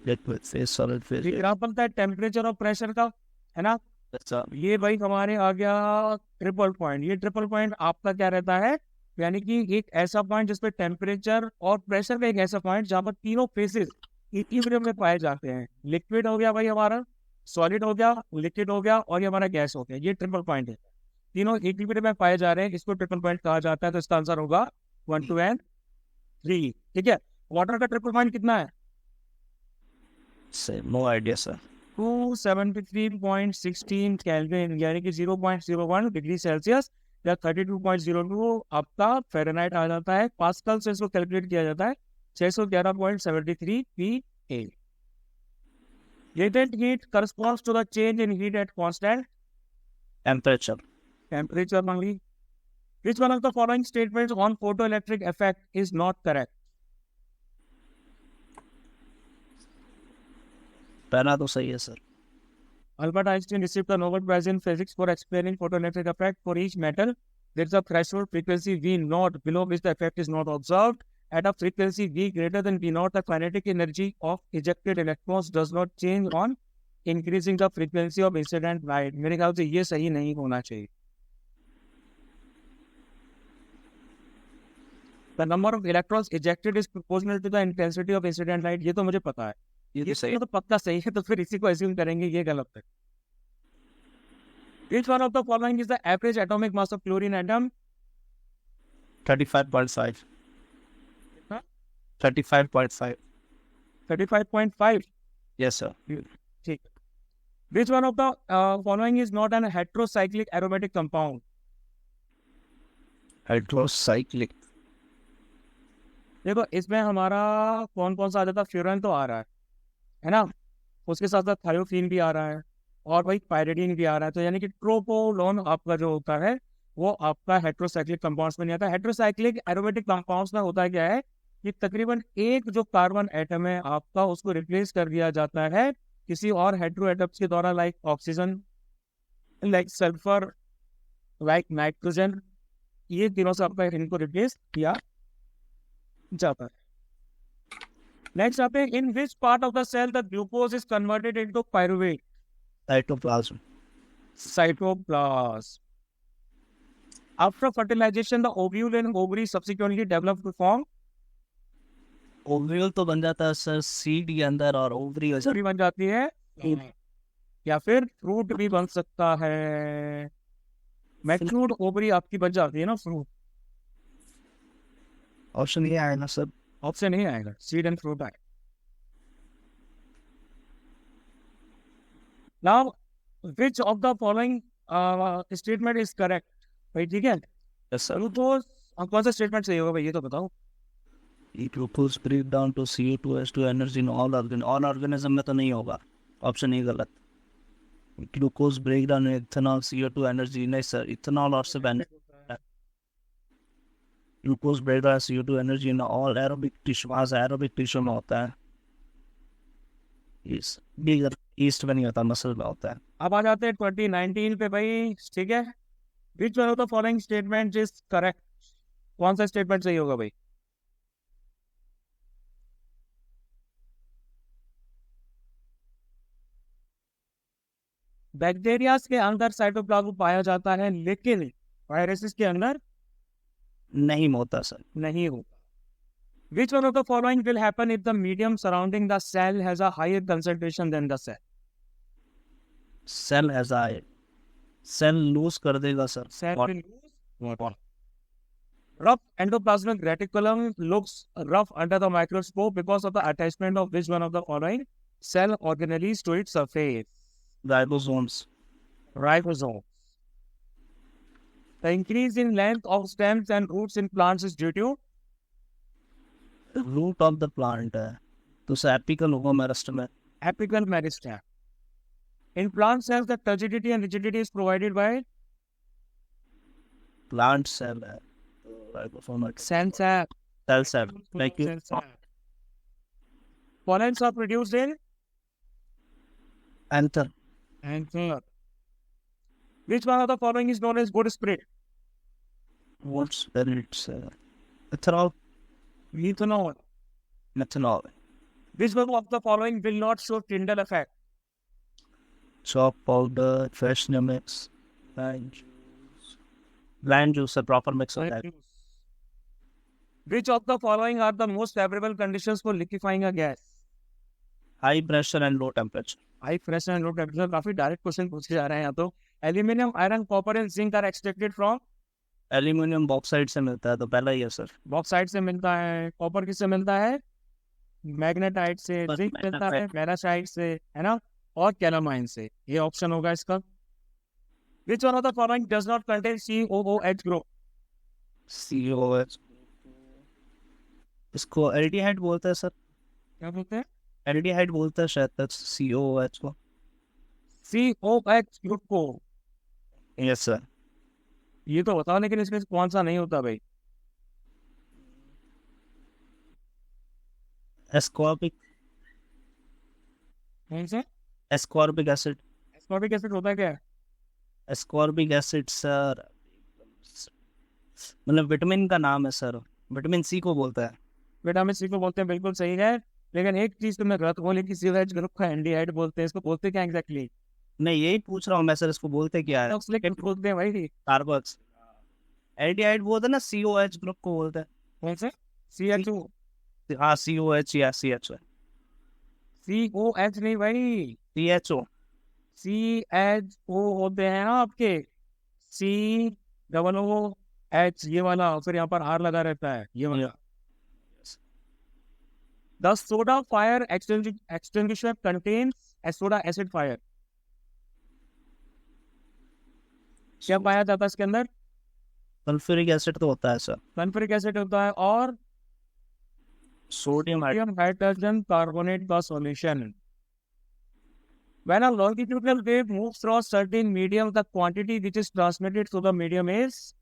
liquid phase, solid phase. Example था temperature और pressure का, है ना। ये भाई हमारे आ गया ट्रिपल पॉइंट। ये ट्रिपल पॉइंट आपका क्या रहता है, यानी कि एक ऐसा पॉइंट जिसपे टेम्परेचर और प्रेशर का एक ऐसा पॉइंट जहां पर तीनों फेसेस इक्विलिब्रियम में पाए जाते हैं। लिक्विड हो गया भाई हमारा, सॉलिड हो गया, लिक्विड हो गया, और ये हमारा गैस हो गया। ये ट्रिपल पॉइंट है, तीनों इक्विलिब्रियम में पाए जा रहे हैं, इसको ट्रिपल पॉइंट कहा जाता है। तो इसका आंसर होगा 1, 2 and 3, ठीक है। वाटर का ट्रिपल पॉइंट कितना है, नो आइडिया सर। 273.16 केल्विन, यानी कि 0.01 डिग्री सेल्सियस या 32.02 आपका फ़ारेनहाइट आ जाता है। पास्कल से इसको कैलकुलेट किया जाता है 611.73 PA। Latent heat corresponds to the change in heat at constant temperature only. Which one of the following statements on photoelectric effect is not correct? पहला तो सही है sir. Albert Einstein received the Nobel Prize in Physics for explaining photoelectric effect. For each metal, there is a threshold frequency V naught below which the effect is not observed. At a frequency V greater than V naught, the kinetic energy of ejected electrons does not change on increasing the frequency of incident light. मेरे ख्याल से ये सही नहीं होना चाहिए। The number of electrons ejected is proportional to the intensity of incident light. ये तो मुझे पता है, ये सही है, तो पक्का सही है, तो फिर इसी को assume करेंगे, ये गलत है। Which one of the following is the average atomic mass of chlorine atom? 35.5. 35.5. 35.5. Yes sir. ठीक। Which one of the following is not an heterocyclic aromatic compound? Heterocyclic। देखो इसमें हमारा कौन कौन सा आ जाता है, फ्यूरन तो आ रहा है ना, उसके साथ साथ थायोफीन भी आ रहा है, और भाई पायरिडीन भी आ रहा है। तो यानी कि ट्रोपोलोन आपका जो होता है वो आपका हेट्रोसाइक्लिक कंपाउंड्स में नहीं आता। हेट्रोसाइक्लिक एरोमेटिक कंपाउंड्स में होता क्या है कि तकरीबन एक जो कार्बन एटम है आपका, उसको रिप्लेस कर दिया जाता है किसी और हेट्रो एटम्स के द्वारा, like oxygen, like sulphur, like nitrogen. ये तीनों से आपका इनको रिप्लेस किया जाता है। नेक्स्ट आते हैं, in which part of the cell the glucose is converted into pyruvate? Cytoplasm. Cytoplasm. After fertilisation the ovule and ovary subsequently develop to form? Ovule तो बन जाता है सर सीड के अंदर, और ओवरी बन जाती है, या फिर फ्रूट भी बन सकता है। मैच्योर्ड ओवरी आपकी बन जाती है ना फ्रूट। ऑप्शन ये आएगा सर, ऑप्शन नहीं आएगा, सीड एंड फ्रूट आएगा। Now which of the following statement is correct? भाई ठीक है, ग्लूकोज कौन सा स्टेटमेंट सही होगा भाई, ये तो बताओ। Glucose break down to CO2H2 energy in all organism में तो नहीं होगा, ऑप्शन ही गलत। Glucose break down ethanol CO2 energy, नहीं सर, इथेनॉल और सब glucose break down CO2 energy in all aerobic tissue, aerobic tissue में होता है, ईस्ट में नहीं होता, मसल में होता है। अब आ जाते हैं 2019 पे भाई, ठीक है। Which one of the following statement is correct? कौन सा स्टेटमेंट सही होगा भाई? बैक्टीरिया के अंदर साइटोप्लाज्म पाया जाता है, लेकिन वायरसेस के अंदर नहीं होता सर। नहीं होता। Which one of the following will happen if the medium surrounding the cell has a higher concentration than the cell? Cell ऐसा है, सेल लूज कर देगा sir. Cell will lose water. Rough endoplasmic reticulum looks rough under the microscope because of the attachment of which one of the following cell organelles to its surface? Ribosomes. Ribosomes. The increase in length of stems and roots in plants is due to root of the plant है, तो apical होगा meristem में। apical meristem. In plant cells, the turgidity and rigidity is provided by plant cell है, ribosome cell sap. Cell cell like Cell sap. Pollens are produced in anther. anther. Which one of the following is known as good spirit? What's it's ethanol. Ethanol. Methanol. Which one of the following will not show Tyndall effect? Chop powder, freshener mix, blend juice से proper mix होता है। Which of the following are the most favorable conditions for liquefying a gas? High pressure and low temperature. High pressure and low temperature. काफी direct question पूछे जा रहे हैं यहाँ तो। Aluminium, iron, copper and zinc are extracted from aluminium bauxite से मिलता है, तो पहला ही है सर। बॉक्साइट से मिलता है। कॉपर किससे मिलता है? मैग्नेटाइट से। बस जिंक मिलता है मैग्नेटाइट। पैरासाइट से, है ना, और कैलामाइन से। ये ऑप्शन होगा इसका। Which one of the following does not contain COOH group? COH, इसको एल्डिहाइड बोलते हैं सर। क्या बोलते हैं? एल्डिहाइड बोलते हैं शायद तक COOH को। COH ग्रुप को। Yes sir. ये तो बताओ, लेकिन इसमें से कौन सा नहीं होता भाई? एस्कॉर्बिक, कौन से? Ascorbic acid. एस्कॉर्बिक एसिड होता है क्या? एस्कॉर्बिक एसिड सर मतलब विटामिन का नाम है सर, विटामिन सी को बोलता है। विटामिन सी को बोलते हैं, बिल्कुल सही है। लेकिन एक चीज तुम्हें गलत बोली कि COH ग्रुप का एल्डिहाइड बोलते हैं। इसको बोलते क्या एग्जैक्टली? नहीं यही पूछ रहा हूँ मैं सर, इसको बोलते क्या है? ऑक्सलेट बोलते हैं भाई। कार्बोक्स। एल्डिहाइड बोलते हैं ना, COH ग्रुप को बोलते हैं। कौन से? CHO। हाँ COH या CHO। COH नहीं भाई, CHO। CHO होते हैं ना आपके। COOH ये वाला, फिर यहाँ पर R लगा रहता है, ये वाला। The soda fire extinguisher contains a soda acid fire. क्या पाया जाता है इसके अंदर? सल्फ्यूरिक एसिड तो होता है सर। सल्फ्यूरिक एसिड होता है और सोडियम हाइड्रोजन कार्बोनेट का solution. When a longitudinal wave moves through a certain medium, the quantity which is transmitted through the medium is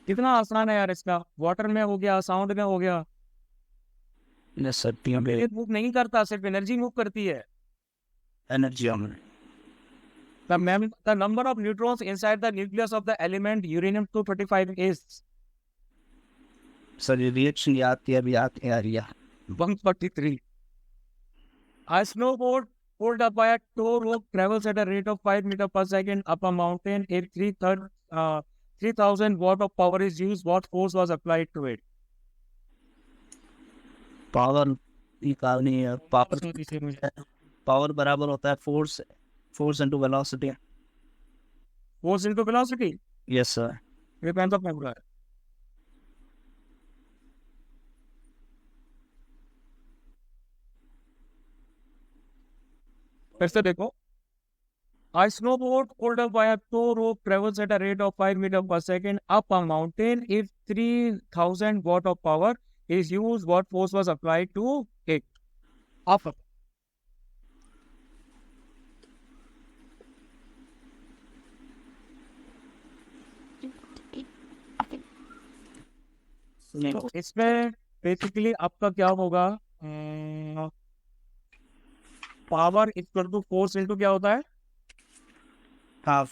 कितना आसान है यार इसका। वाटर में हो गया, साउंड में हो गया। ये मूव नहीं करता, सिर्फ एनर्जी मूव करती है। Energy. The number of neutrons inside the nucleus of the element uranium-235 is sir ये रिएक्शन याद किया, अभी याद नहीं आ रही है। 143. A snowboard pulled up by a tow rope travels at a rate of 5 meters per second up a mountain. If 3000 watt of power is used, what force was applied to it? Power निकालनी है। Power बराबर होता है force into velocity. Force into velocity. Yes sir. ये कौन सा formula है? फिर से देखो। A snowboard pulled up by a tow rope travels at a rate of 5 meters per second up a mountain. If 3000 watt of power is used, what force was applied to it? Up. तो इसमें basically आपका क्या होगा? Power equal to force into क्या होता है? हाँ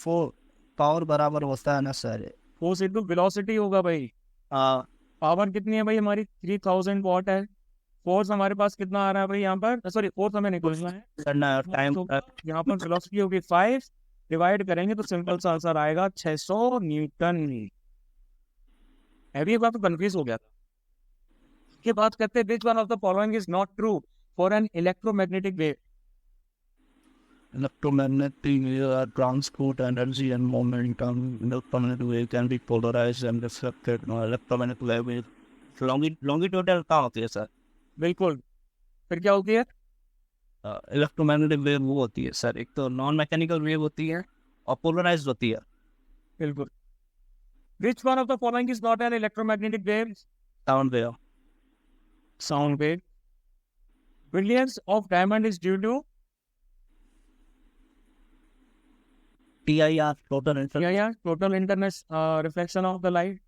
power बराबर होता है ना सर, फोर्स इनटू वेलोसिटी होगा भाई। हाँ। पावर कितनी है भाई हमारी? 3000 वॉट है। फोर्स हमारे पास कितना आ रहा है भाई यहाँ पर, सॉरी फोर्स हमें निकलना है करना है टाइम। तो यहाँ पर वेलोसिटी होगी 5, डिवाइड करेंगे तो सिंपल सा आंसर आएगा 600 न्यूटन। अभी एक बात तो कंफ्यूज हो गया था कि बात करते हैं, which one of the following is not true for an electromagnetic wave. Electromagnetic transport energy and momentum. Electromagnetic wave can be polarized and reflected. Electromagnetic wave is longitudinal कहाँ होती है सर? बिल्कुल, फिर क्या होती है? इलेक्ट्रोमैग्नेटिक वेव वो होती है सर, एक तो नॉन मैकेनिकल वेव होती है और पोलराइज्ड होती है। बिल्कुल। Which one of the following is not an electromagnetic wave? Sound wave. Sound wave. Brilliance of diamond is due to TIR total internet reflection of the light.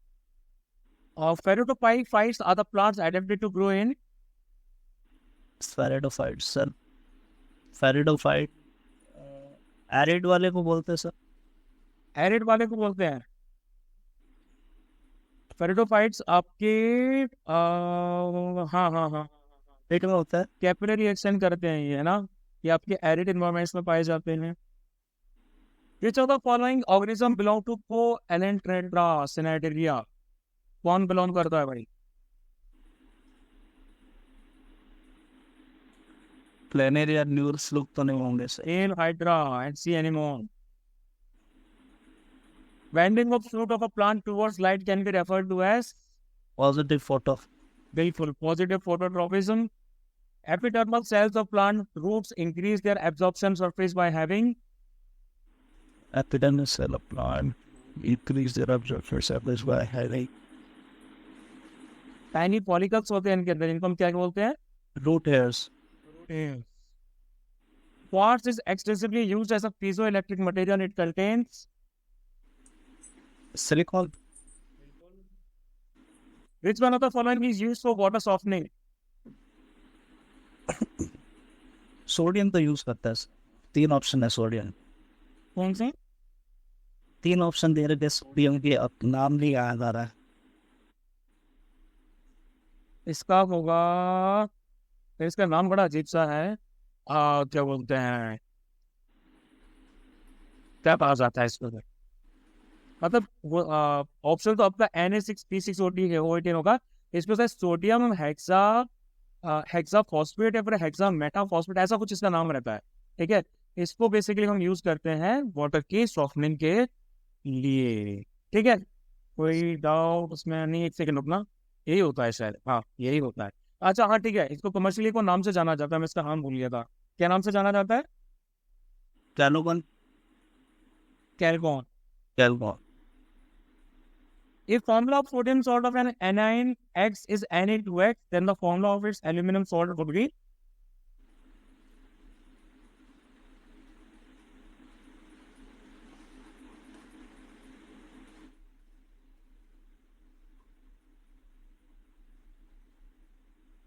Pteridophytes are the plants adapted to grow in Pteridophytes sir, Pteridophyte arid वाले को बोलते हैं sir. Arid वाले को बोलते हैं। फेरिडोफाइट्स आपके हाँ हाँ हाँ पेट में होता है, कैपिलरी रिएक्शन करते हैं ये, है ना, ये आपके एरिड एनवायरमेंट्स में पाए जाते हैं। Which of the following organism belong to Coelenterata Cnidaria? कौन बिलोंग करता है भाई? प्लेनेरिया न्यूर्स लोग तो नहीं होंगे sir. Tail Hydra and sea anemone. Bending of fruit of a plant towards light can be referred to as positive photo. बिल्कुल, positive phototropism. Epidermal cells of plant roots increase their absorption surface by having epidermal cell of plant increase their absorption surface by having tiny follicles होते हैं इनके अंदर, इनको हम क्या बोलते हैं? root hairs। Quartz is extensively used as a piezoelectric material. It contains silicon। which one of the following is used for water softening? Sodium तो यूज करता है सर, 3 ऑप्शन है सोडियम। कौन से? 3 ऑप्शन दे रहे थे सोडियम के, अब नाम नहीं याद आ रहा है। इसका होगा, इसका नाम बड़ा अजीब सा है, क्या बोलते हैं, क्या कहा जाता है इसको? मतलब वो ऑप्शन तो आपका Na6P6OT है, O18 होगा। इसमें से सोडियम हेक्सा फॉस्फेट या फिर हेक्सा मेटाफॉस्फेट, ऐसा कुछ इसका नाम रहता है। ठीक है, इसको बेसिकली हम यूज करते हैं वाटर की सॉफ्टनिंग के लिए। ठीक है, कोई डाउट उसमें नहीं? एक सेकंड रुकना, यही होता है शायद, हाँ यही होता है। अच्छा हाँ ठीक है, इसको कमर्शियली को नाम से जाना जाता है, मैं इसका नाम भूल गया था, क्या नाम से जाना जाता है? कैलोगन। कैलकॉन। कैलोगन। If formula of sodium salt of an anion X is Na2X, then the formula of its aluminum salt would be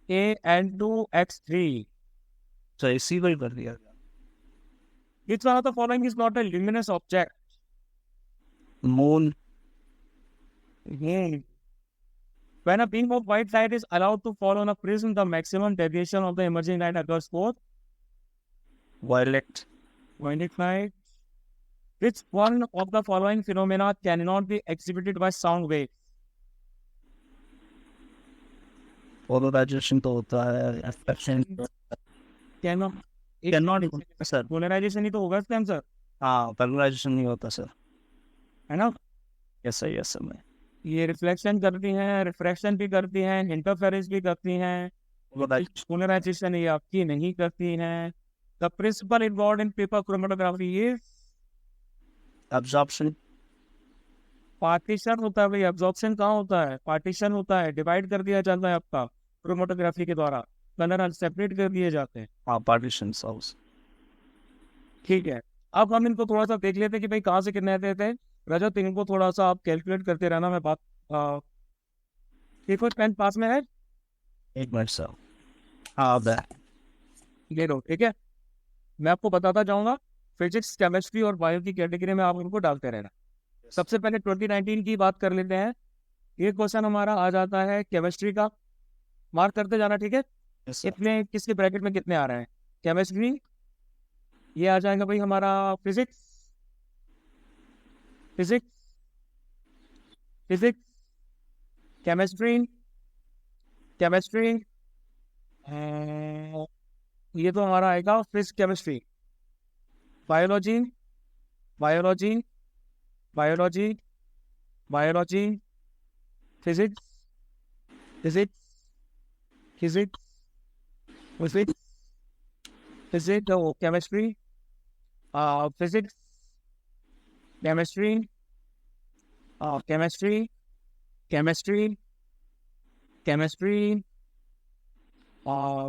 An2X3. तो इसी को ही कर दिया। Which one of the following is not a luminous object? Moon. When a beam of white light is allowed to fall on a prism, the maximum deviation of the emerging light occurs for violet. violet light. Which one of the following phenomena cannot be exhibited by sound waves? Polarisation तो होता है, reflection Cannot sir. Polarisation ही तो होगा इसका answer, हाँ polarisation नहीं होता सर। है ना? Yes sir, yes sir. मैं ये रिफ्लेक्शन करती हैं, रिफ्रैक्शन भी करती हैं, इंटरफेरेंस भी करती हैं, पोलराइजेशन ये आपकी नहीं करती हैं। The principle involved in paper chromatography is absorption. Partition होता है भाई, एब्जॉर्प्शन कहाँ होता है? पार्टीशन होता है, डिवाइड कर दिया जाता है आपका क्रोमेटोग्राफी के द्वारा, कलर सेपरेट कर दिए जाते हैं। हाँ पार्टीशन हाउस। ठीक है, अब हम इनको थोड़ा सा देख लेते हैं कि भाई कहाँ से कितने आते थे। रजत, इनको थोड़ा सा आप कैलकुलेट करते रहना, मैं बात पेन पास में है? एक मिनट सर। हाँ अब ये लो, ठीक है, मैं आपको बताता जाऊंगा। फिजिक्स, केमिस्ट्री और बायो की कैटेगरी में आप उनको डालते रहना। सबसे पहले 2019 की बात कर लेते हैं। ये क्वेश्चन हमारा आ जाता है केमिस्ट्री का, मार्क करते जाना, ठीक है। Yes, sir. इतने किसके ब्रैकेट में कितने आ रहे हैं? केमिस्ट्री, ये आ जाएगा भाई हमारा physics, physics, physics, chemistry, chemistry, ये तो हमारा आएगा physics chemistry, biology, biology, biology, biology, physics, physics, physics, physics, physics, chemistry, physics, chemistry, chemistry, chemistry, chemistry,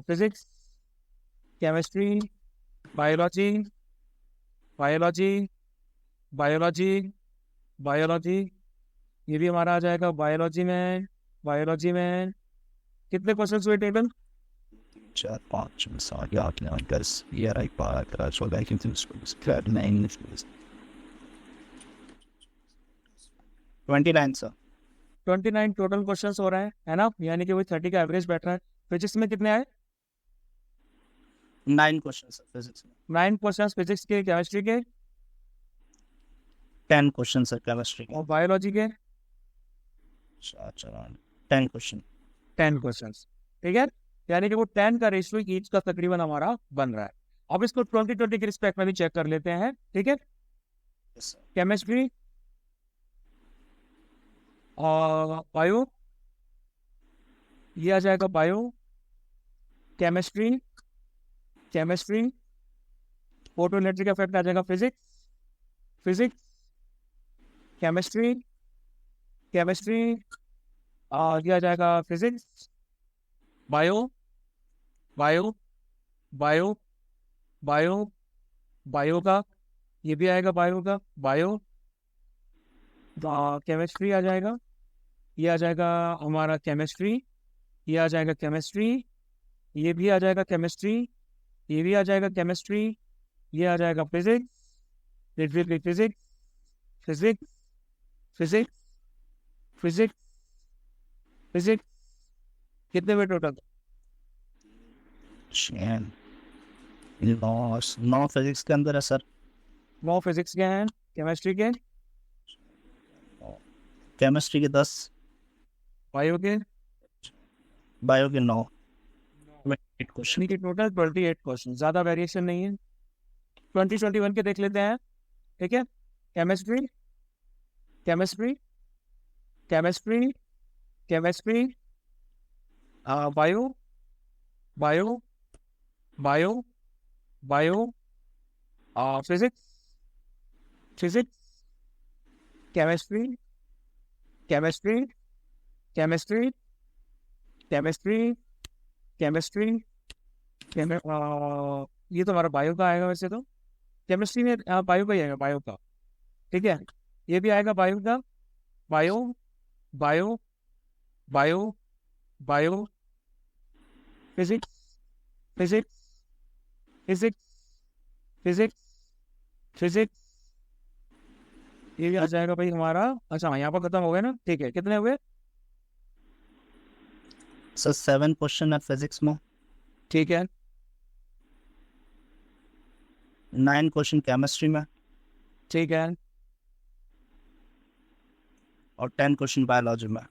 physics, chemistry, biology, biology, biology, biology, ये भी हमारा आ जाएगा बायोलॉजी में। बायोलॉजी में कितने क्वेश्चन हुए टेबल? 4, 5, 6, 7, 8, 9, 10, 11, 12, 13, 14, 15, 29 सर। 29 टोटल क्वेश्चंस हो रहे हैं, है ना, यानी कि वही 30 का एवरेज बैठ रहा है। फिजिक्स में कितने आए? 9 क्वेश्चन सर फिजिक्स में। 9 क्वेश्चन फिजिक्स के, केमिस्ट्री के 10 क्वेश्चन सर केमिस्ट्री के। और बायोलॉजी के 10 क्वेश्चन। 10 क्वेश्चन, ठीक है, यानी कि वो 10 का रेशियो ईच का तकरीबन हमारा बन रहा है। अब इसको 2020 के रिस्पेक्ट में भी चेक कर लेते हैं, ठीक है। Yes, sir. केमिस्ट्री और बायो, ये आ जाएगा bio, chemistry, chemistry, photoelectric effect आ जाएगा फिजिक्स, फिजिक्स, केमिस्ट्री, केमिस्ट्री, और ये आ जाएगा physics, bio, bio, bio, bio, bio का, ये भी आएगा बायो का, बायो, केमिस्ट्री आ जाएगा, ये आ जाएगा हमारा केमिस्ट्री, ये आ जाएगा केमिस्ट्री, ये भी आ जाएगा केमिस्ट्री, ये भी आ जाएगा केमिस्ट्री, ये आ जाएगा physics, physics, physics, physics, physics, physics, कितने में टोटल? 9 फिजिक्स के अंदर है सर। 9 फिजिक्स के हैं, केमिस्ट्री के, केमिस्ट्री के 10, बायो के, बायो के 9 क्वेश्चन के टोटल 28 क्वेश्चन, ज़्यादा वेरिएशन नहीं है। 2021 के देख लेते हैं, ठीक है। Chemistry, chemistry, chemistry, chemistry, bio, bio, bio, bio, physics, physics, chemistry, chemistry, chemistry, chemistry, chemistry, ये तो हमारा बायो का आएगा वैसे तो। केमिस्ट्री में बायो का ही आएगा, बायो का, ठीक है। ये भी आएगा बायो का, bio, bio, bio, bio, physics, physics, physics, physics, physics, ये भी आ जाएगा भाई हमारा। अच्छा हाँ, यहाँ पर खत्म हो गया ना, ठीक है। कितने हुए सर? 7 क्वेश्चन है फिजिक्स में, ठीक है। 9 क्वेश्चन केमिस्ट्री में, ठीक है। और 10 क्वेश्चन बायोलॉजी में।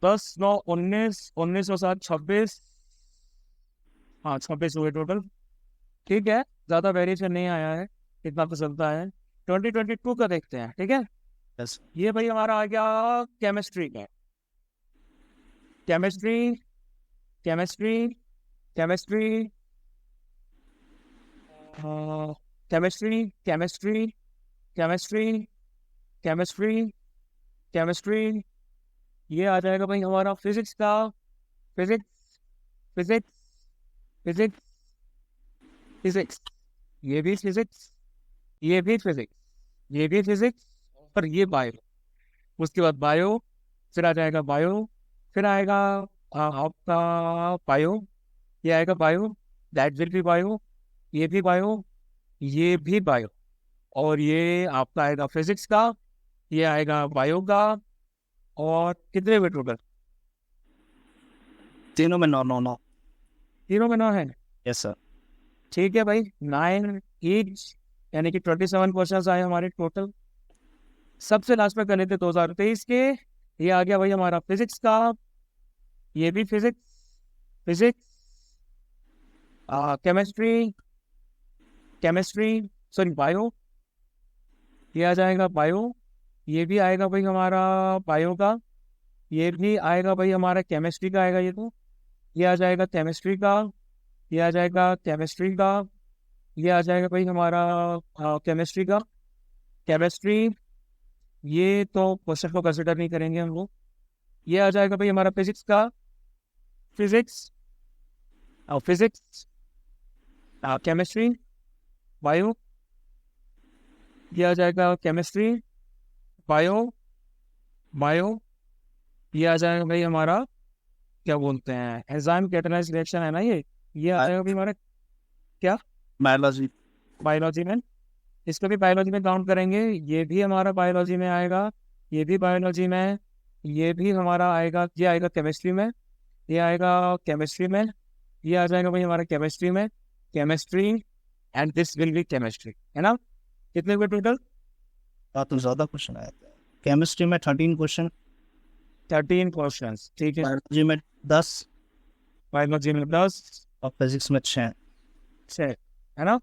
10, 9, 19, 19 और 7, 26, हाँ 26 हुए टोटल, ठीक है। ज़्यादा वेरिएशन नहीं आया है, इतना तो चलता है। 2022 का देखते हैं, ठीक है। यस ये भाई हमारा आ गया केमिस्ट्री का, chemistry, chemistry, chemistry, chemistry, chemistry, chemistry, chemistry, chemistry, ये आ जाएगा भाई हमारा फिजिक्स का, फिजिक्स, फिजिक्स, फिजिक्स, फिजिक्स, ये भी फिजिक्स, ये भी फिजिक्स, ये भी फिजिक्स, और ये बायो। उसके बाद बायो, फिर आ जाएगा बायो, फिर आएगा आपका बायो, ये आएगा bio, that will be bio, ये भी बायो, ये भी बायो, और ये आपका आएगा फिजिक्स का, ये आएगा बायो का। और कितने हुए टोटल? तीनों में 9 9 9 तीनों में 9 है। Yes sir. ठीक है भाई, 9 ईच यानी कि 27 क्वेश्चन आए हमारे टोटल। सबसे लास्ट में कर लेते 2023 के। ये आ गया भाई हमारा फिजिक्स का, ये भी फिजिक्स, केमिस्ट्री सॉरी बायो, ये आ जाएगा बायो। ये भी आएगा भाई हमारा बायो का। ये भी आएगा भाई हमारा केमिस्ट्री का आएगा ये तो। ये आ जाएगा केमिस्ट्री का, ये आ जाएगा केमिस्ट्री का, ये आ जाएगा भाई हमारा केमिस्ट्री का, केमिस्ट्री। ये तो क्वेश्चन को कंसिडर नहीं करेंगे हम लोग। ये आ जाएगा भाई हमारा फिजिक्स का, फिजिक्स केमिस्ट्री बायो। ये आ जाएगा केमिस्ट्री बायो। ये आ जाएगा भाई हमारा क्या बोलते हैं एंजाइम कैटालाइज रिएक्शन है ना ये आ जाएगा भाई हमारा क्या बायोलॉजी में। इसको भी बायोलॉजी में काउंट करेंगे। ये भी हमारा बायोलॉजी में आएगा, ये भी बायोलॉजी में, ये भी हमारा आएगा, ये आएगा केमिस्ट्री में, ये आएगा केमिस्ट्री में, ये आ जाएगा भाई हमारा केमिस्ट्री में, chemistry and this will B chemistry, है ना। कितने हुए टोटल? तो ज़्यादा क्वेश्चन आए थे। केमिस्ट्री में 13 क्वेश्चन, 13 क्वेश्चन, ठीक है। बायोलॉजी में 10, बायोलॉजी में 10 और फिजिक्स में 6, है ना।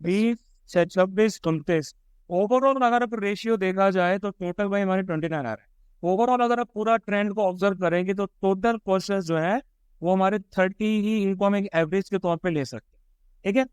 20 से 26 29। ओवरऑल अगर रेशियो देखा जाए तो टोटल भाई हमारे 29 आ रहा है। ओवरऑल अगर आप पूरा ट्रेंड को ऑब्जर्व करेंगे तो टोटल क्वेश्चन जो है वो हमारे 30 ही इनको हम एक एवरेज के तौर पे ले सकते हैं, ठीक है।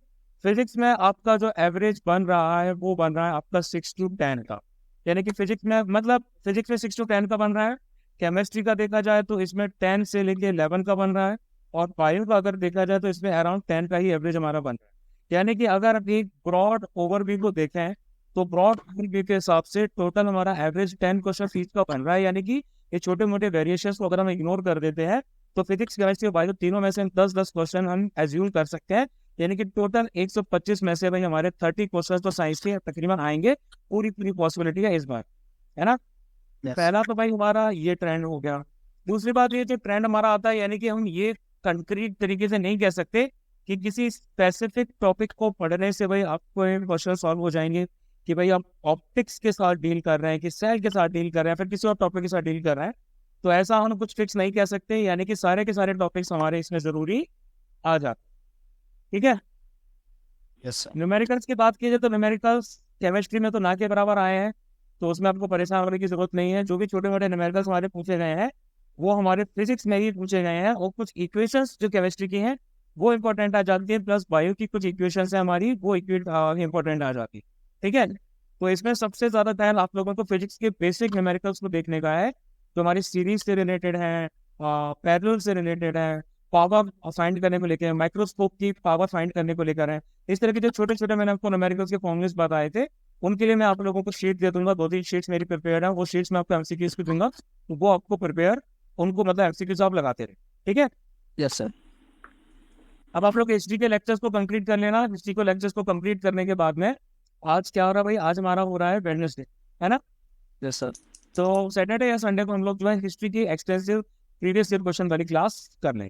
फिजिक्स में आपका जो एवरेज बन रहा है वो बन रहा है आपका 6 to 10 का, यानी कि फिजिक्स में मतलब फिजिक्स में 6 to 10 का बन रहा है। केमिस्ट्री का देखा जाए तो इसमें 10 से लेके 11 का बन रहा है, और बायो का अगर देखा जाए तो इसमें अराउंड 10 का ही एवरेज हमारा बन रहा है। यानी कि अगर आप एक ब्रॉड ओवरव्यू को देखें तो ब्रॉड ओवरव्यू के हिसाब से टोटल हमारा एवरेज 10 क्वेश्चन फीस का बन रहा है। यानी कि ये छोटे मोटे वेरिएशंस को अगर हम इग्नोर कर देते हैं तो फिजिक्स केमिस्ट्री और बायो तीनों में से 10-10 क्वेश्चन हम एज्यूम कर सकते हैं। यानी कि टोटल 125 में से भाई हमारे 30 क्वेश्चन तो साइंस के तकरीबन आएंगे। पूरी पॉसिबिलिटी है इस बार, है ना। पहला तो भाई हमारा ये ट्रेंड हो गया। दूसरी बात ये जो ट्रेंड हमारा आता है, यानी कि हम ये कंक्रीट तरीके से नहीं कह सकते कि किसी स्पेसिफिक टॉपिक को पढ़ने से भाई आपको क्वेश्चन सॉल्व हो जाएंगे, कि भाई आप ऑप्टिक्स के साथ डील कर रहे हैं, कि सेल के साथ डील कर रहे हैं, फिर किसी और टॉपिक के साथ डील कर रहे हैं, तो ऐसा हम कुछ फिक्स नहीं कह सकते। यानी कि सारे के सारे टॉपिक्स हमारे इसमें जरूरी आ जाते, ठीक है। न्यूमेरिकल्स की बात की जाए तो न्यूमेरिकल्स केमिस्ट्री में तो ना के बराबर आए हैं, तो उसमें आपको परेशान होने की जरूरत नहीं है। जो भी छोटे मोटे न्यूमेरिकल्स हमारे पूछे गए हैं वो हमारे फिजिक्स में ही पूछे गए हैं, और कुछ इक्वेशंस जो केमिस्ट्री की हैं वो इंपॉर्टेंट आ जाती है, प्लस बायो की कुछ इक्वेशंस है हमारी वो इंपॉर्टेंट आ जाती है, ठीक है। तो इसमें सबसे ज्यादा ध्यान आप लोगों को फिजिक्स के बेसिक न्यूमेरिकल्स को देखने का है, जो हमारी सीरीज से रिलेटेड है, पैरेलल से रिलेटेड है, पावर फाइंड करने को लेकर, माइक्रोस्कोप की पावर फाइंड करने को लेकर है। इस तरह के जो छोटे छोटे मैंने आपको न्यूमेरिकल्स के फॉर्मूलेस बताए थे उनके लिए मैं आप लोगों को शीट दे दूंगा। 2-3 शीट्स मेरी प्रिपेयर है, वो शीट्स मैं आपको एमसीक्यूज की दूंगा, वो आपको प्रिपेयर उनको मतलब एमसीक्यूज आप लगाते रहे, ठीक है। Yes sir. अब आप लोग एचडी के लेक्चर्स को कंप्लीट कर लेना। एचडी को लेक्चर्स को कंप्लीट करने के बाद में आज क्या हो रहा है भाई, आज हमारा हो रहा है वेडनेसडे, है ना। Yes sir. तो सैटरडे या संडे को हम लोग जो है हिस्ट्री की एक्सटेंसिव प्रीवियस ईयर क्वेश्चन वाली क्लास कर लें।